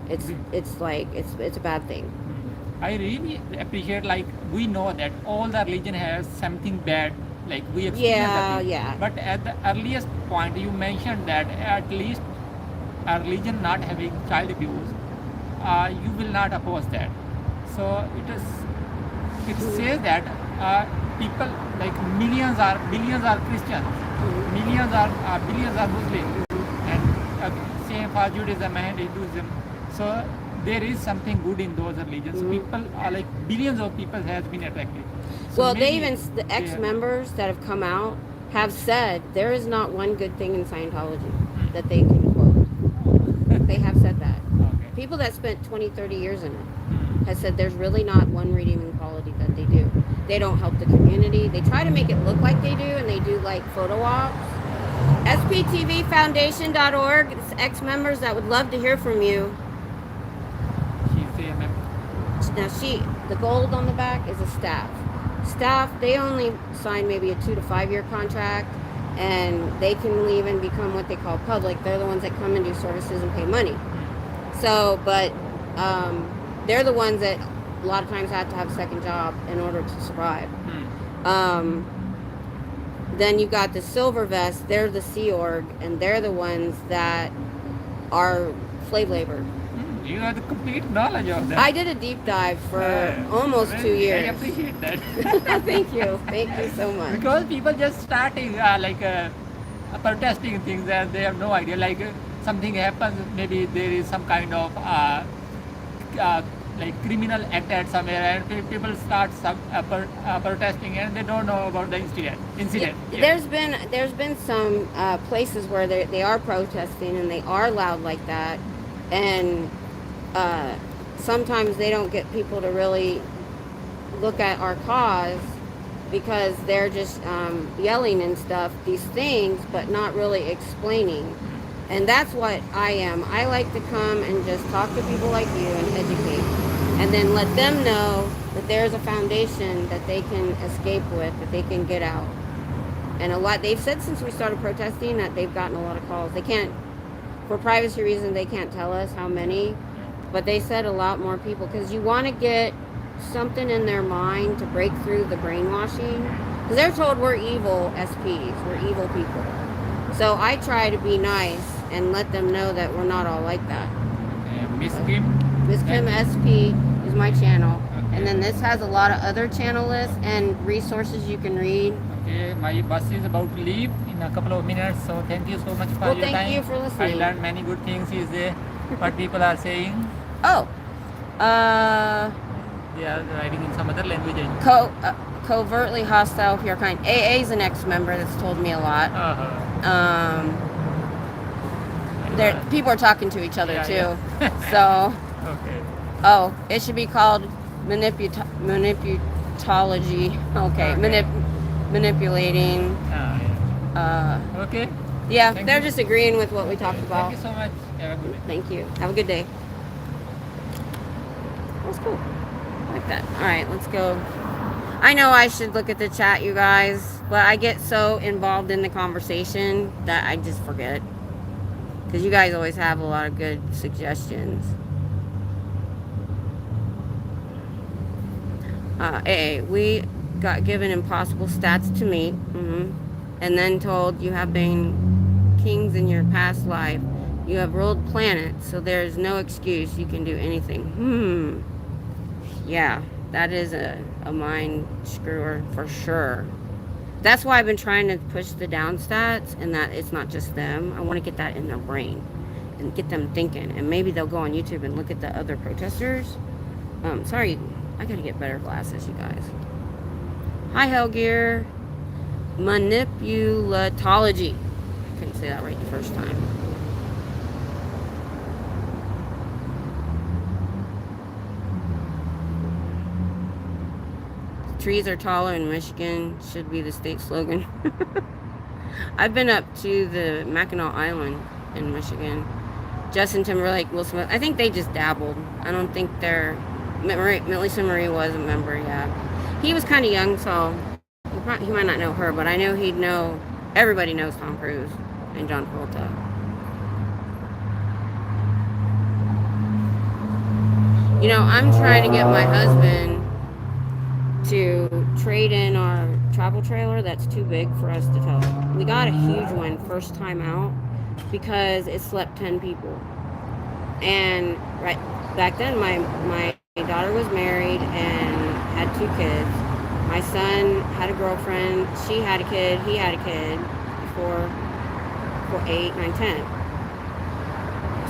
It's like it's a bad thing. I really appreciate, like, we know that all the religion has something bad, like we experience that. Yeah. But at the earliest point, you mentioned that at least a religion not having child abuse, you will not oppose that. So it says that people, like billions are Christians, billions are Muslims, and same for Judaism and Hinduism. So there is something good in those religions. People are like billions of people has been attracted. So Well, maybe the ex-members that have come out have said there is not one good thing in Scientology that they can quote. They have said that. Okay. People that spent 20, 30 years in it have said there's really not one redeeming quality that they do. They don't help the community. They try to make it look like they do, and they do like photo ops. SPTVfoundation.org. It's ex-members that would love to hear from you. She's a member. Now the gold on the back is a staff. Staff, they only sign maybe a 2 to 5 year contract, and they can leave and become what they call public. They're the ones that come and do services and pay money. So, but they're the ones that a lot of times have to have a second job in order to survive. Then you got the silver vest. They're the Sea Org, and they're the ones that are slave labor. You have the complete knowledge of that. I did a deep dive for almost 2 years. I appreciate that. Thank you so much. Because people just starting protesting things that they have no idea. Like something happens, maybe there is some kind of like criminal act at somewhere, and people start protesting, and they don't know about the incident. Yeah. There's been some places where they are protesting and they are loud like that, and sometimes they don't get people to really look at our cause because they're just yelling and stuff, these things, but not really explaining. And that's what I am. I like to come and just talk to people like you and educate, and then let them know that there's a foundation that they can escape with, that they can get out. And they've said since we started protesting that they've gotten a lot of calls. They can't, for privacy reasons, they can't tell us how many, but they said a lot more people, because you want to get something in their mind to break through the brainwashing, because they're told we're evil SPs, we're evil people. So I try to be nice and let them know that we're not all like that. Miss Kim? Miss Kim SP is my channel. And then this has a lot of other channel lists and resources you can read. Okay, my bus is about to leave in a couple of minutes, so thank you so much for Well, your time. thank you for listening. I learned many good things. Is what people are saying? Oh, They are writing in some other language. covertly hostile with your kind. AA is an ex-member that's told me a lot. People are talking to each other too. Yeah. So, Okay. it should be called maniputology. Okay, manipulating. Okay. Yeah, Thank they're you. just agreeing with what we talked about. Thank you so much. Have a good day. Thank you. Have a good day. That's cool. I like that. All right, let's go. I know I should look at the chat, you guys, but I get so involved in the conversation that I just forget. Because you guys always have a lot of good suggestions. We got given impossible stats to meet. And then told you have been kings in your past life. You have ruled planets, so there's no excuse. You can do anything. Yeah, that is a mind screwer for sure. That's why I've been trying to push the down stats, and that it's not just them. I want to get that in their brain and get them thinking. And maybe they'll go on YouTube and look at the other protesters. Sorry, I gotta get better glasses, you guys. Hi, Hellgear. Manipulatology. I couldn't say that right the first time. Trees are taller in Michigan should be the state slogan. I've been up to the Mackinac Island in Michigan. Justin Timberlake, Will Smith. I think they just dabbled. I don't think they're... Melissa Marie was a member, yeah. He was kind of young, so he might not know her, but I know he'd know... Everybody knows Tom Cruise and John Travolta. You know, I'm trying to get my husband to trade in our travel trailer that's too big for us to tow. We got a huge one first time out because it slept 10 people. And right back then my daughter was married and had 2 kids. My son had a girlfriend, she had a kid, he had a kid for 8, 9, 10.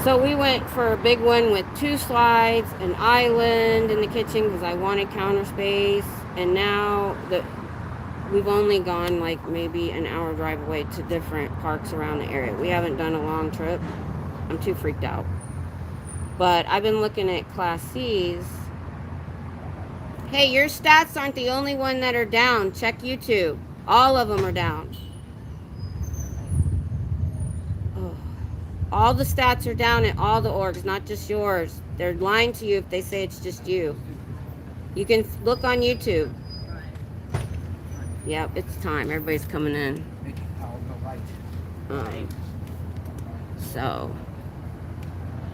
So we went for a big one with 2 slides, an island in the kitchen because I wanted counter space. And now we've only gone like maybe an hour drive away to different parks around the area. We haven't done a long trip. I'm too freaked out. But I've been looking at Class C's. Hey, your stats aren't the only one that are down. Check YouTube. All of them are down. Oh. All the stats are down at all the orgs, not just yours. They're lying to you if they say it's just you. You can look on YouTube. Yep, it's time. Everybody's coming in. So,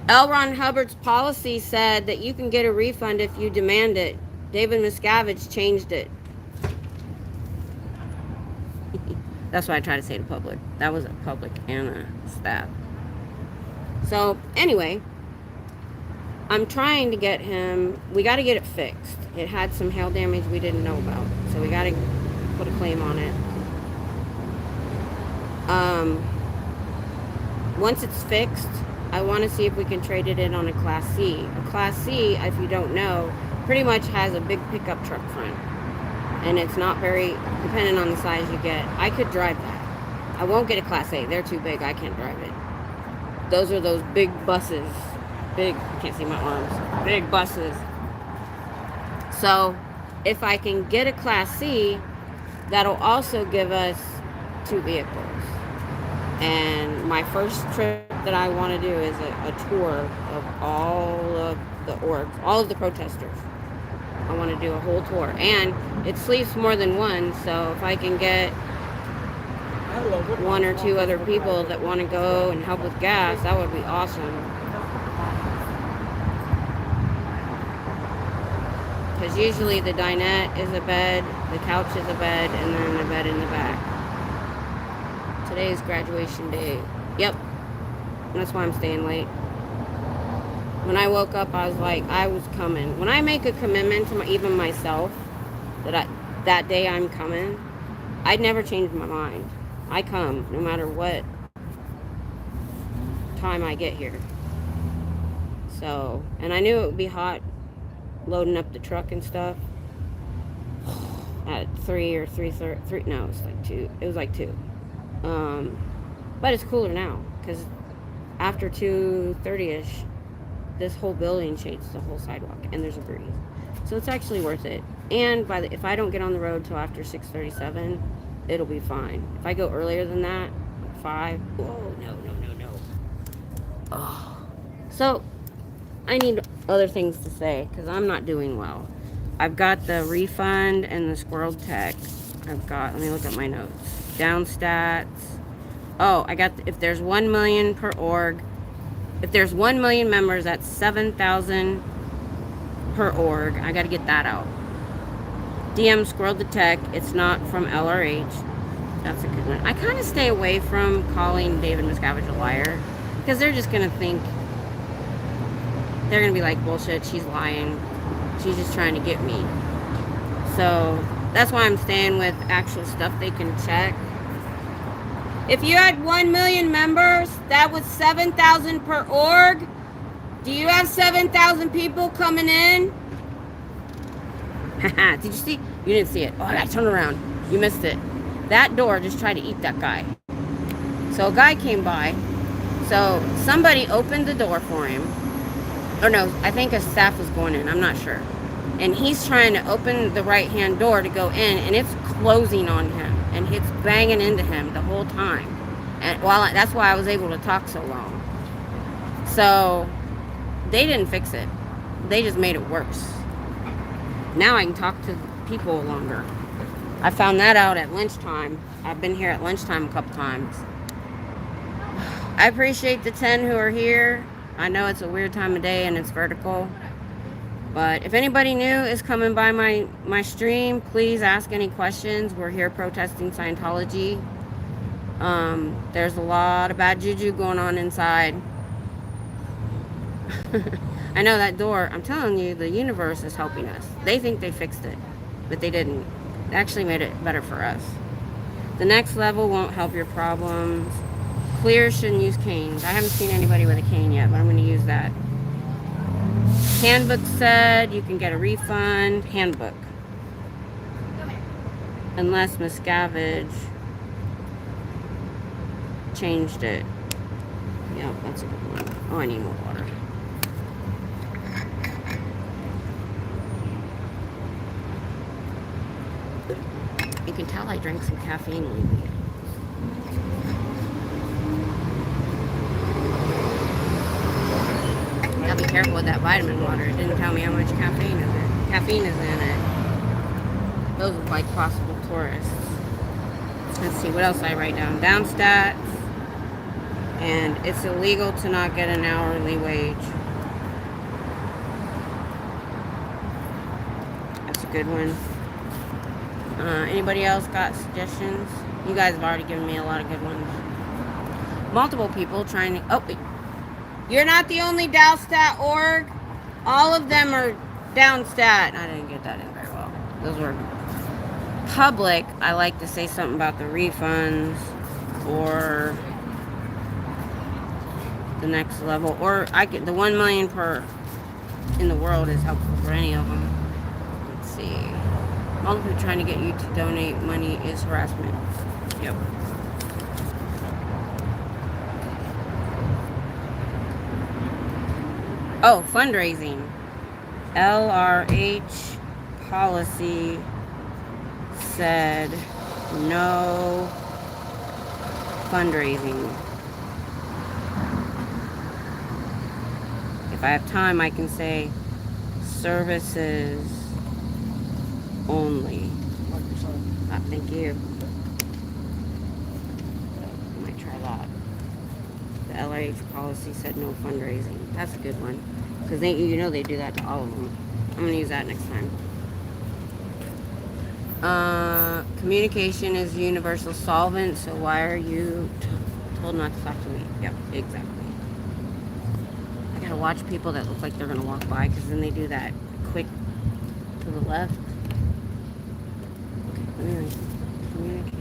L. Ron Hubbard's policy said that you can get a refund if you demand it. David Miscavige changed it. That's what I try to say to public. That was a public and a staff. So, anyway, I'm trying to get him, we got to get it fixed. It had some hail damage we didn't know about. So we got to put a claim on it. Once it's fixed, I want to see if we can trade it in on a Class C. A Class C, if you don't know, pretty much has a big pickup truck front. And it's not very, depending on the size you get. I could drive that. I won't get a Class A. They're too big. I can't drive it. Those are those big buses. Big, I can't see my arms. Big buses. So, if I can get a Class C, that'll also give us 2 vehicles. And my first trip that I want to do is a tour of all of the orgs, all of the protesters. I want to do a whole tour. And it sleeps more than one, so if I can get 1 or 2 other people that want to go and help with gas, that would be awesome. Because usually the dinette is a bed, the couch is a bed, and then a bed in the back. Today is graduation day. Yep. That's why I'm staying late. When I woke up, I was like, I was coming. When I make a commitment to even myself that that day I'm coming, I'd never change my mind. I come no matter what time I get here. So, and I knew it would be hot loading up the truck and stuff at 3 or 3:30. No, it was like 2. It was like 2. But it's cooler now because after 2:30ish, this whole building shades the whole sidewalk and there's a breeze. So it's actually worth it. And if I don't get on the road till after 6:37, it'll be fine. If I go earlier than that, like 5, oh, no. Oh. So, I need other things to say because I'm not doing well. I've got the refund and the squirrel tech. Let me look at my notes. Down stats. Oh, I got, if there's 1 million per org, if there's 1 million members, that's 7,000 per org. I got to get that out. DM squirrel the tech. It's not from LRH. That's a good one. I kind of stay away from calling David Miscavige a liar because they're just going to think, they're going to be like, bullshit, she's lying. She's just trying to get me. So that's why I'm staying with actual stuff they can check. If you had 1 million members, that was 7,000 per org. Do you have 7,000 people coming in? Did you see? You didn't see it. Oh, I gotta turn around. You missed it. That door just tried to eat that guy. So a guy came by. So somebody opened the door for him. Or no, I think a staff was going in. I'm not sure. And he's trying to open the right-hand door to go in, and it's closing on him. And it's banging into him the whole time. And that's why I was able to talk so long. So they didn't fix it. They just made it worse. Now I can talk to people longer. I found that out at lunchtime. I've been here at lunchtime a couple times. I appreciate the 10 who are here. I know it's a weird time of day and it's vertical. But if anybody new is coming by my stream, please ask any questions. We're here protesting Scientology. There's a lot of bad juju going on inside. I know that door, I'm telling you, the universe is helping us. They think they fixed it, but they didn't. It actually made it better for us. The next level won't help your problems. Clear shouldn't use canes. I haven't seen anybody with a cane yet, but I'm going to use that. Handbook said you can get a refund. Handbook. Unless Miscavige changed it. Yep, that's a good one. Oh, I need more water. You can tell I drank some caffeine lately. Gotta be careful with that vitamin water. It didn't tell me how much caffeine is in it. Those look like possible tourists. Let's see, what else I write down? Down stats. And it's illegal to not get an hourly wage. That's a good one. Anybody else got suggestions? You guys have already given me a lot of good ones. Multiple people trying to... Oh, wait. You're not the only Dowstat org. All of them are Downstat. I didn't get that in very well. Those were public. I like to say something about the refunds or the next level. Or I could, the 1 million per in the world is helpful for any of them. Let's see. Multiple trying to get you to donate money is harassment. Yep. Oh, fundraising. LRH policy said no fundraising. If I have time, I can say services only. Thank you. I might try that. The LRH policy said no fundraising. That's a good one. Because they, you know, they do that to all of them. I'm going to use that next time. Communication is a universal solvent, so why are you told not to talk to me? Yep, exactly. I got to watch people that look like they're going to walk by, because then they do that quick to the left. Okay, communicate.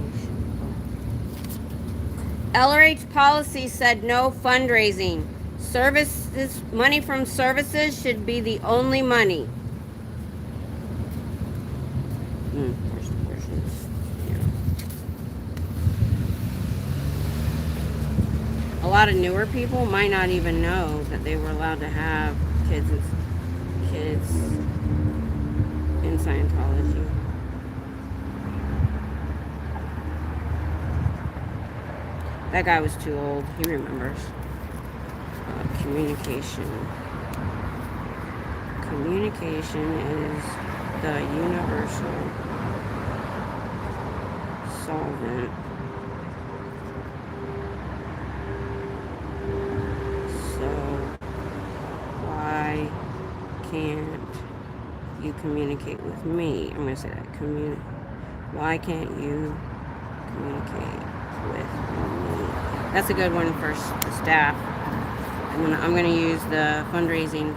LRH policy said no fundraising. Services, money from services should be the only money. A lot of newer people might not even know that they were allowed to have kids in Scientology. That guy was too old. He remembers. Communication. Communication is the universal solvent. So why can't you communicate with me? I'm going to say that. Why can't you communicate with me? That's a good one for the staff. I'm going to use the fundraising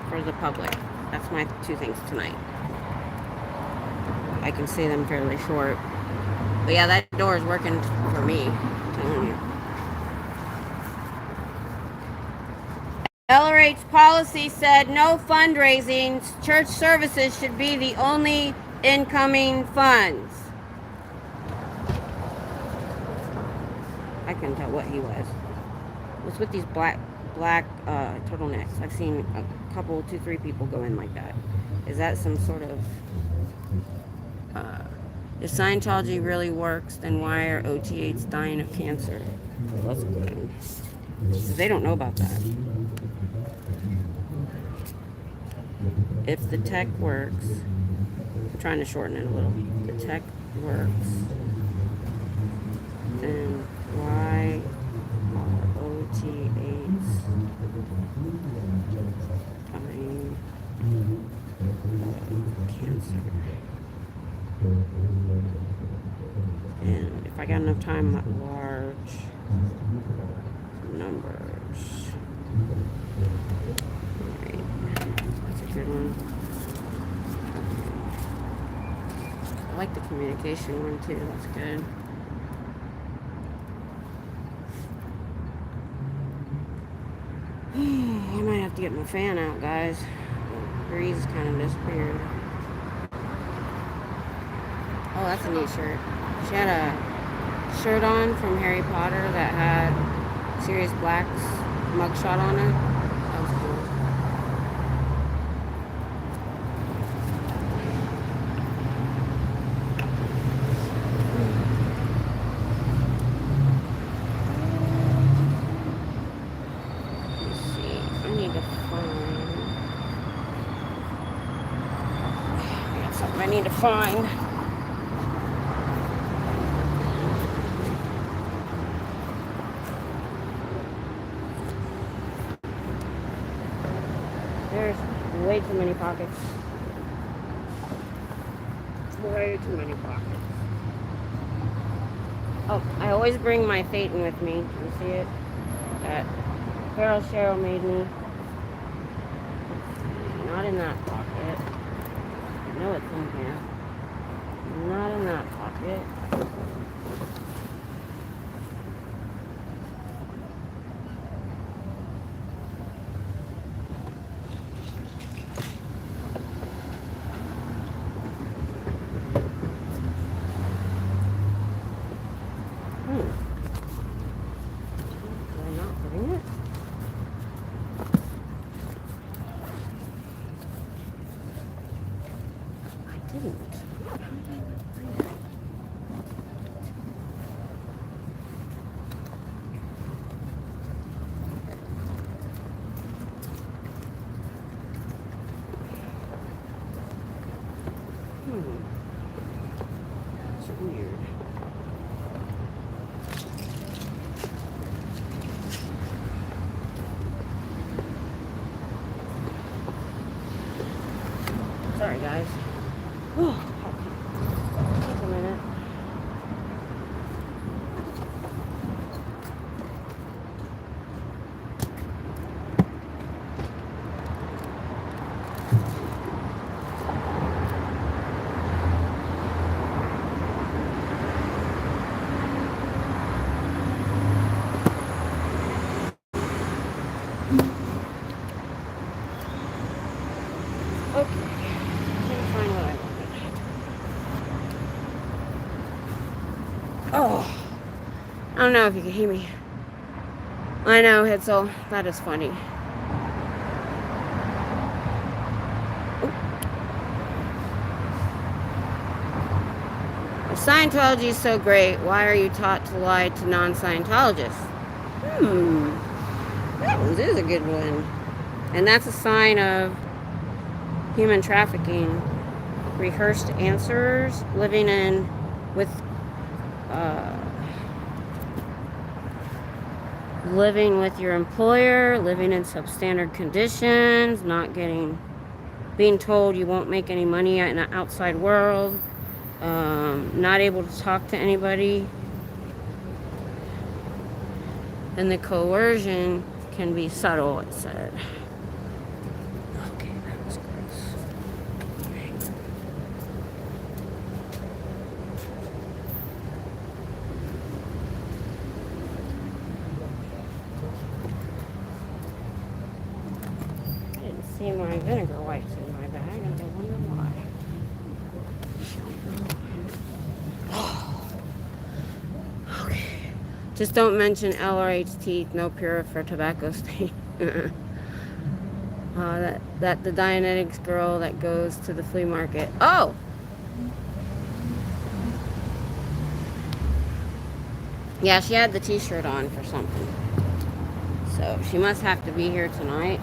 for the public. That's my two things tonight. I can say them fairly short. But yeah, that door is working for me. I'm telling you. LRH policy said no fundraising. Church services should be the only incoming funds. I couldn't tell what he was. What's with these black turtlenecks? I've seen a couple, 2-3 people go in like that. Is that some sort of if Scientology really works, then why are OT8s dying of cancer? Well, that's a good one. Because they don't know about that. If the tech works, I'm trying to shorten it a little. If the tech works, then why are OT8s dying of cancer? And if I got enough time, large numbers. Alright, that's a good one. I like the communication one too, that's good. I might have to get my fan out, guys. The breeze kind of disappeared. Oh, that's a neat shirt. She had a shirt on from Harry Potter that had Sirius Black's mugshot on it. That was cool. Let's see. I need to find... I got something I need to find. There's way too many pockets. Way too many pockets. Oh, I always bring my Phaeton with me. You see it? That Carol Cheryl made me. Not in that pocket. I know it's in here. Not in that pocket. It's weird. Sorry, guys. Take a minute. Oh, I don't know if you can hear me. I know, Hitzel. That is funny. If Scientology is so great, why are you taught to lie to non-Scientologists? That one is a good one. And that's a sign of human trafficking. Rehearsed answers, living in with living with your employer, living in substandard conditions, being told you won't make any money in the outside world, not able to talk to anybody. And the coercion can be subtle, it said. Okay, that was gross. I didn't see my vinegar wipes in my bag, and I wonder why. Okay. Just don't mention LRH teeth, no pure for tobacco stain. That the Dianetics girl that goes to the flea market. Oh! Yeah, she had the t-shirt on for something. So she must have to be here tonight.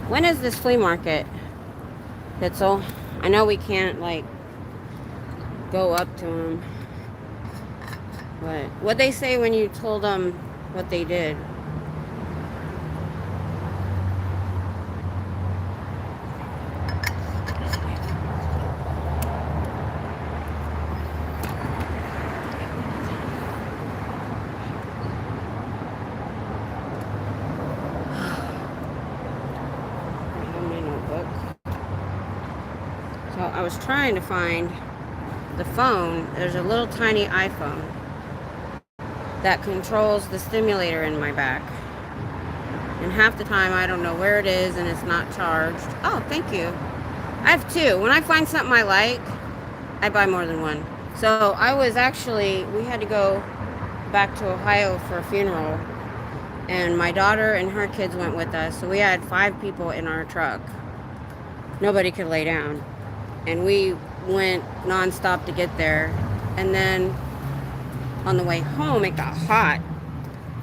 When is this flea market, Hitzel? I know we can't, like, go up to them. But what'd they say when you told them what they did? So I was trying to find the phone. There's a little tiny iPhone that controls the stimulator in my back. And half the time I don't know where it is and it's not charged. Oh, thank you. I have two. When I find something I like, I buy more than one. So we had to go back to Ohio for a funeral. And my daughter and her kids went with us. So we had 5 people in our truck. Nobody could lay down. And we went nonstop to get there. And then on the way home, it got hot.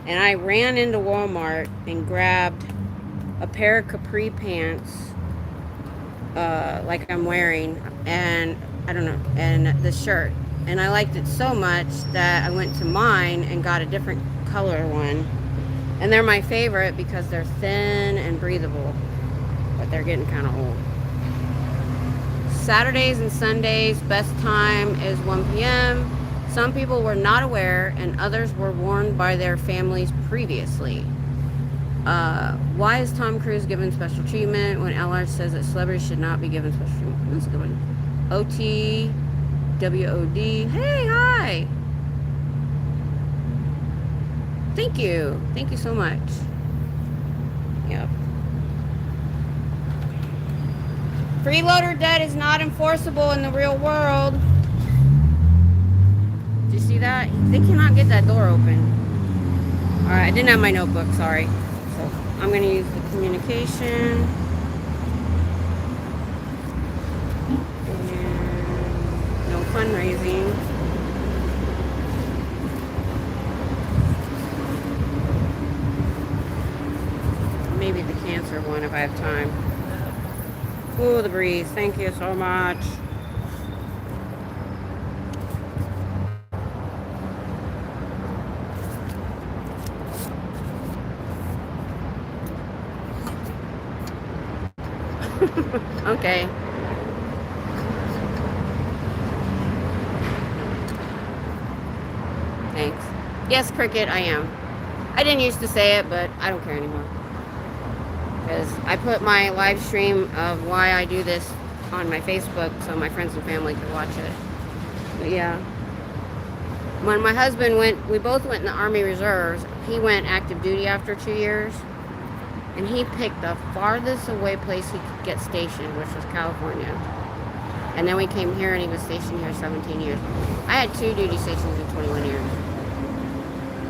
And I ran into Walmart and grabbed a pair of capri pants, like I'm wearing, and I don't know, and the shirt. And I liked it so much that I went to mine and got a different color one. And they're my favorite because they're thin and breathable, but they're getting kind of old. Saturdays and Sundays, best time is 1 p.m. Some people were not aware and others were warned by their families previously. Why is Tom Cruise given special treatment when LR says that celebrities should not be given special treatment? That's a good one. OTWOD. Hey, hi. Thank you. Thank you so much. Yep. Freeloader debt is not enforceable in the real world. Did you see that? They cannot get that door open. Alright, I didn't have my notebook, sorry. So I'm going to use the communication. And no fundraising. Maybe the cancer one if I have time. Ooh, the breeze. Thank you so much. Okay. Thanks. Yes, Cricket, I am. I didn't used to say it, but I don't care anymore. Because I put my live stream of why I do this on my Facebook so my friends and family could watch it. But yeah. When my husband we both went in the Army Reserves. He went active duty after 2 years. And he picked the farthest away place he could get stationed, which was California. And then we came here and he was stationed here 17 years. I had 2 duty stations in 21 years.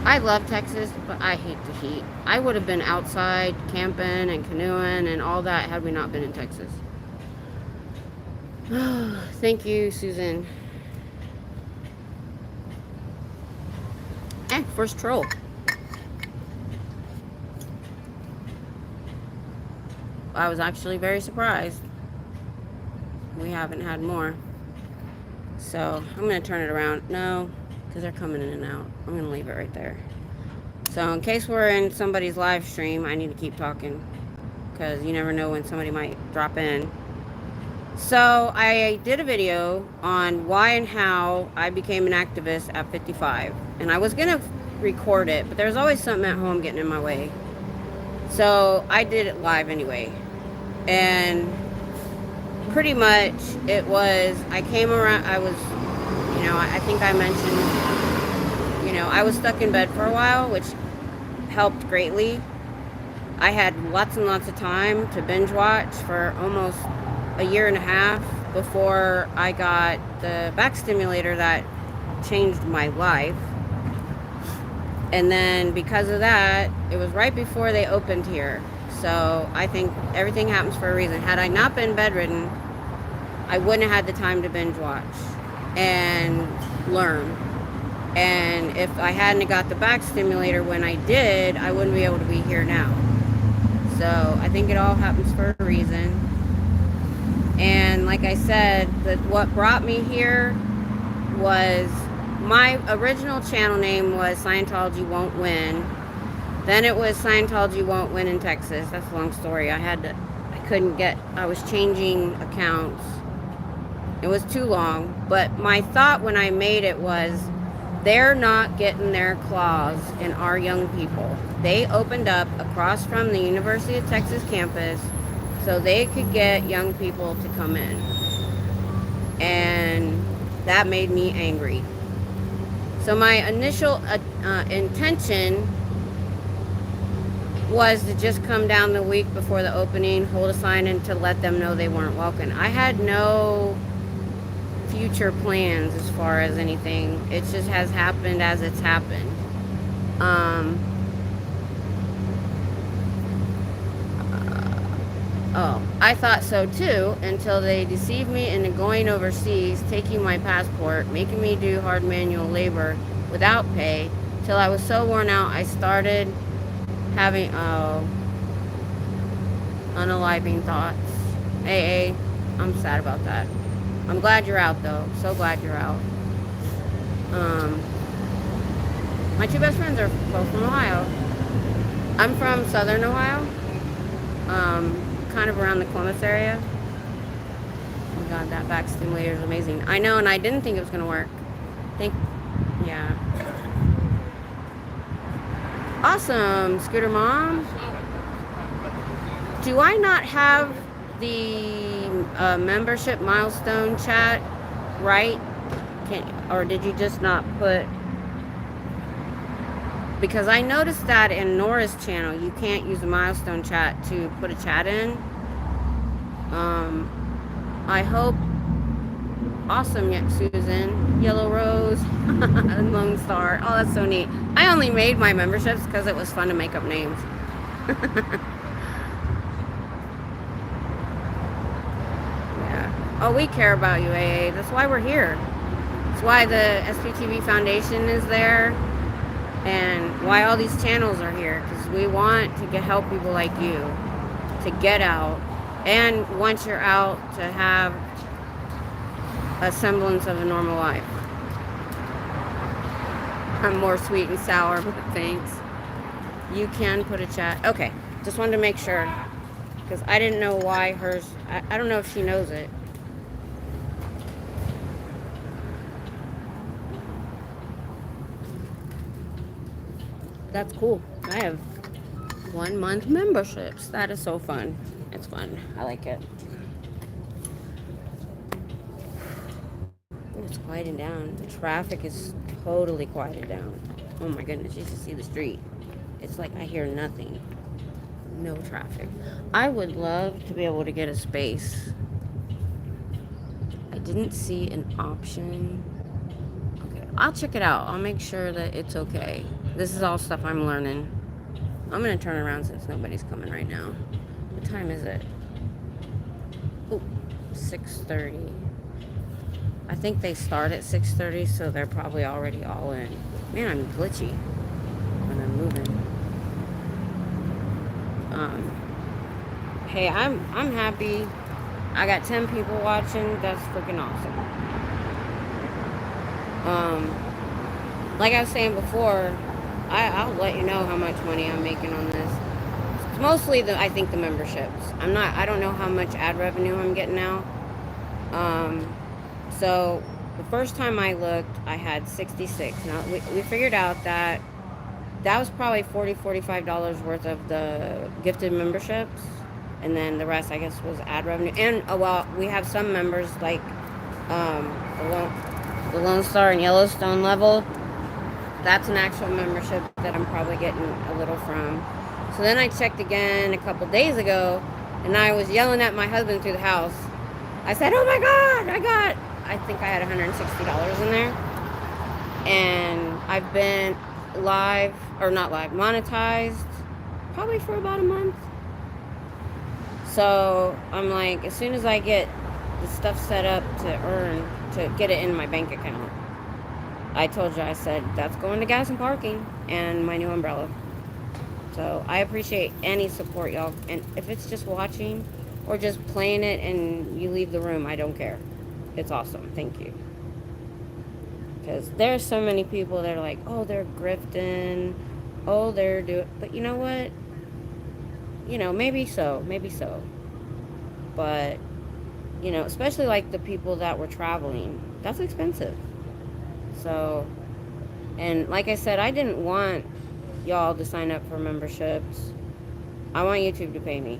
I love Texas, but I hate the heat. I would have been outside camping and canoeing and all that had we not been in Texas. Thank you, Susan. And first troll. I was actually very surprised. We haven't had more. So I'm going to turn it around. No, because they're coming in and out. I'm going to leave it right there. So in case we're in somebody's live stream, I need to keep talking. Because you never know when somebody might drop in. So I did a video on why and how I became an activist at 55. And I was going to record it, but there's always something at home getting in my way. So I did it live anyway. And pretty much it was, I came around, I was, you know, I think I mentioned, you know, I was stuck in bed for a while, which helped greatly. I had lots and lots of time to binge watch for almost a year and a half before I got the back stimulator that changed my life. And then because of that, it was right before they opened here. So I think everything happens for a reason. Had I not been bedridden, I wouldn't have had the time to binge watch and learn. And if I hadn't got the back stimulator when I did, I wouldn't be able to be here now. So I think it all happens for a reason. And like I said, what brought me here was my original channel name was Scientology Won't Win. Then it was Scientology Won't Win in Texas. That's a long story. I was changing accounts. It was too long. But my thought when I made it was, they're not getting their claws in our young people. They opened up across from the University of Texas campus so they could get young people to come in. And that made me angry. So my initial intention was to just come down the week before the opening, hold a sign, and to let them know they weren't welcome. I had no future plans as far as anything. It just has happened as it's happened. I thought so too, until they deceived me into going overseas, taking my passport, making me do hard manual labor without pay, till I was so worn out I started having unaliving thoughts. AA, I'm sad about that. I'm glad you're out though. So glad you're out. My 2 best friends are both from Ohio. I'm from Southern Ohio. Kind of around the Columbus area. Oh my god, that back stimulator is amazing. I know, and I didn't think it was gonna work. Yeah. Awesome, Scooter Mom. Do I not have the membership milestone chat right? Or did you just not put? Because I noticed that in Nora's channel, you can't use a milestone chat to put a chat in. I hope. Awesome, Susan. Yellow Rose. Lone Star. Oh, that's so neat. I only made my memberships because it was fun to make up names. Yeah. Oh, we care about you, AA. That's why we're here. That's why the SPTV Foundation is there. And why all these channels are here, because we want to help people like you to get out, and once you're out, to have a semblance of a normal life. I'm more sweet and sour, but thanks. You can put a chat. Okay, just wanted to make sure, because I didn't know why hers, I don't know if she knows it. That's cool. I have 1 month memberships. That is so fun. It's fun. I like it. It's quieting down. The traffic is totally quieted down. Oh my goodness, you should see the street. It's like I hear nothing. No traffic. I would love to be able to get a space. I didn't see an option. Okay, I'll check it out. I'll make sure that it's okay. This is all stuff I'm learning. I'm gonna turn around since nobody's coming right now. What time is it? Oh, 6:30. I think they start at 6:30, so they're probably already all in. Man, I'm glitchy when I'm moving. Hey, I'm happy. I got 10 people watching. That's freaking awesome. Like I was saying before, I'll let you know how much money I'm making on this. It's mostly I think the memberships. I don't know how much ad revenue I'm getting now. So the first time I looked, I had 66. Now we figured out that was probably $45 worth of the gifted memberships, and then the rest, I guess, was ad revenue. And well, we have some members like the Lone Star and Yellowstone level. That's an actual membership that I'm probably getting a little from. So then I checked again a couple days ago, and I was yelling at my husband through the house. I said, "Oh my God, I think I had $160 in there." And I've been monetized probably for about a month. So I'm like, as soon as I get the stuff set up to get it in my bank account, I told you, I said, that's going to gas and parking and my new umbrella. So I appreciate any support, y'all. And if it's just watching or just playing it and you leave the room, I don't care. It's awesome. Thank you. Because there's so many people that are like, oh, they're grifting. Oh, they're doing... But you know what? You know, maybe so. But, you know, especially like the people that were traveling. That's expensive. So, and like I said, I didn't want y'all to sign up for memberships. I want YouTube to pay me.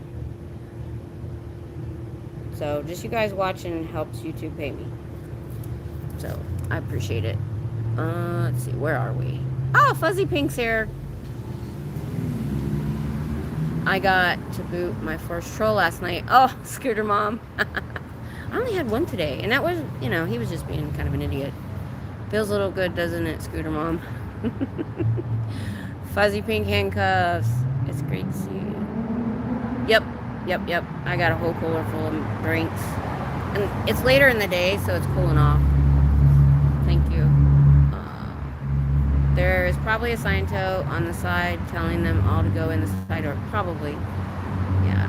So just you guys watching helps YouTube pay me. So I appreciate it. Let's see, where are we? Oh, Fuzzy Pink's here. I got to boot my first troll last night. Oh, Scooter Mom. I only had one today, and that was, you know, he was just being kind of an idiot. Feels a little good, doesn't it, Scooter Mom? Fuzzy Pink handcuffs. It's great to see you. Yep. I got a whole cooler full of drinks. And it's later in the day, so it's cooling off. Thank you. There is probably a Sciento on the side telling them all to go in the side door. Probably. Yeah.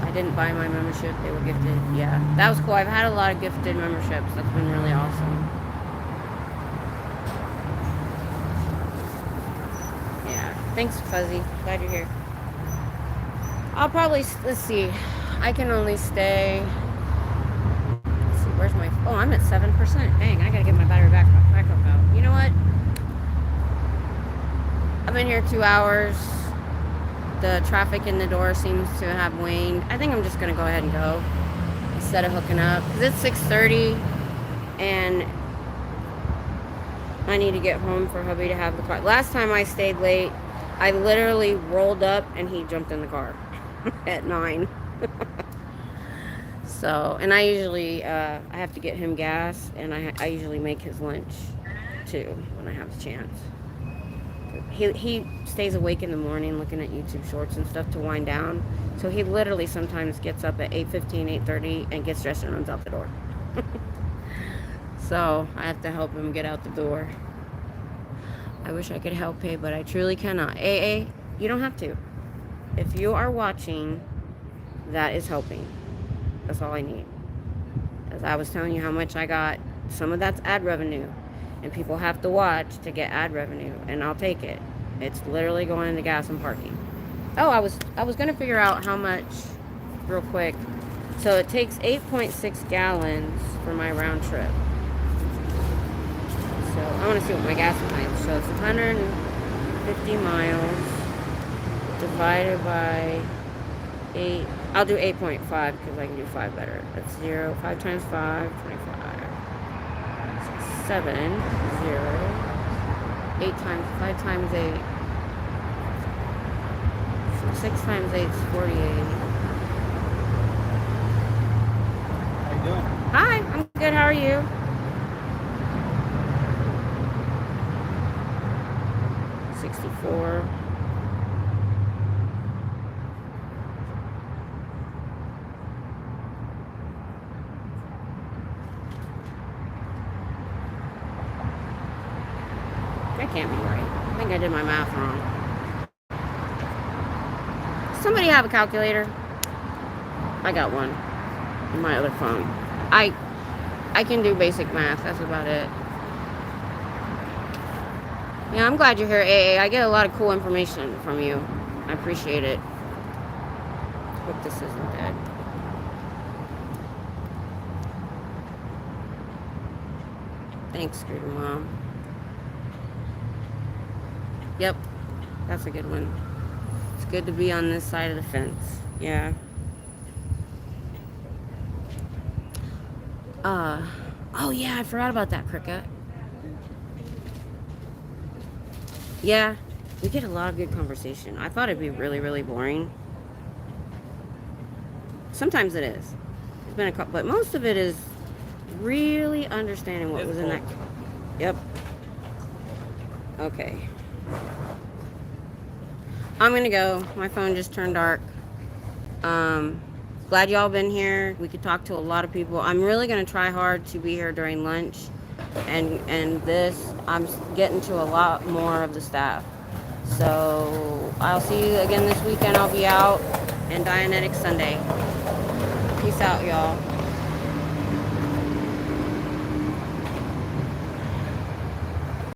I didn't buy my membership. They were gifted. Yeah. That was cool. I've had a lot of gifted memberships. That's been really awesome. Yeah. Thanks, Fuzzy. Glad you're here. I'll probably... Let's see. I can only stay... Let's see. Where's my... Oh, I'm at 7%. Dang, I gotta get my battery back up out. You know what? I've been here 2 hours. The traffic in the door seems to have waned. I think I'm just going to go ahead and go instead of hooking up. Because it's 6:30 and I need to get home for hubby to have the car. Last time I stayed late, I literally rolled up and he jumped in the car at 9. So, and I usually, I have to get him gas, and I usually make his lunch too when I have the chance. He stays awake in the morning looking at YouTube shorts and stuff to wind down. So he literally sometimes gets up at 8:15, 8:30 and gets dressed and runs out the door. So I have to help him get out the door. I wish I could help pay, but I truly cannot. AA, you don't have to. If you are watching, that is helping. That's all I need. As I was telling you how much I got, some of that's ad revenue. And people have to watch to get ad revenue, and I'll take it. It's literally going into gas and parking. Oh, I was going to figure out how much real quick. So it takes 8.6 gallons for my round trip. So I want to see what my gas mileage shows. 150 miles divided by 8. I'll do 8.5 because I can do 5 better. That's 0. 5 times 5, 25. 7, 0, 8 times 5 times 8. So 6 times 8 is 48. you doing? Hi, I'm good. How are you? $64. That can't be right. I think I did my math wrong. Somebody have a calculator? I got one in my other phone. I can do basic math. That's about it. Yeah, I'm glad you're here, AA. I get a lot of cool information from you. I appreciate it. Hope this isn't dead. Thanks, Scooter Mom. Yep, that's a good one. It's good to be on this side of the fence. Yeah. Oh yeah, I forgot about that, Cricket. Yeah, we get a lot of good conversation. I thought it'd be really, really boring. Sometimes it is. It's been a couple, but most of it is really understanding what was in that. Yep. Okay. I'm gonna go. My phone just turned dark. Glad y'all been here. We could talk to a lot of people. I'm really gonna try hard to be here during lunch, and this I'm getting to a lot more of the staff. So I'll see you again this weekend. I'll be out, and Dianetics Sunday. Peace out, y'all.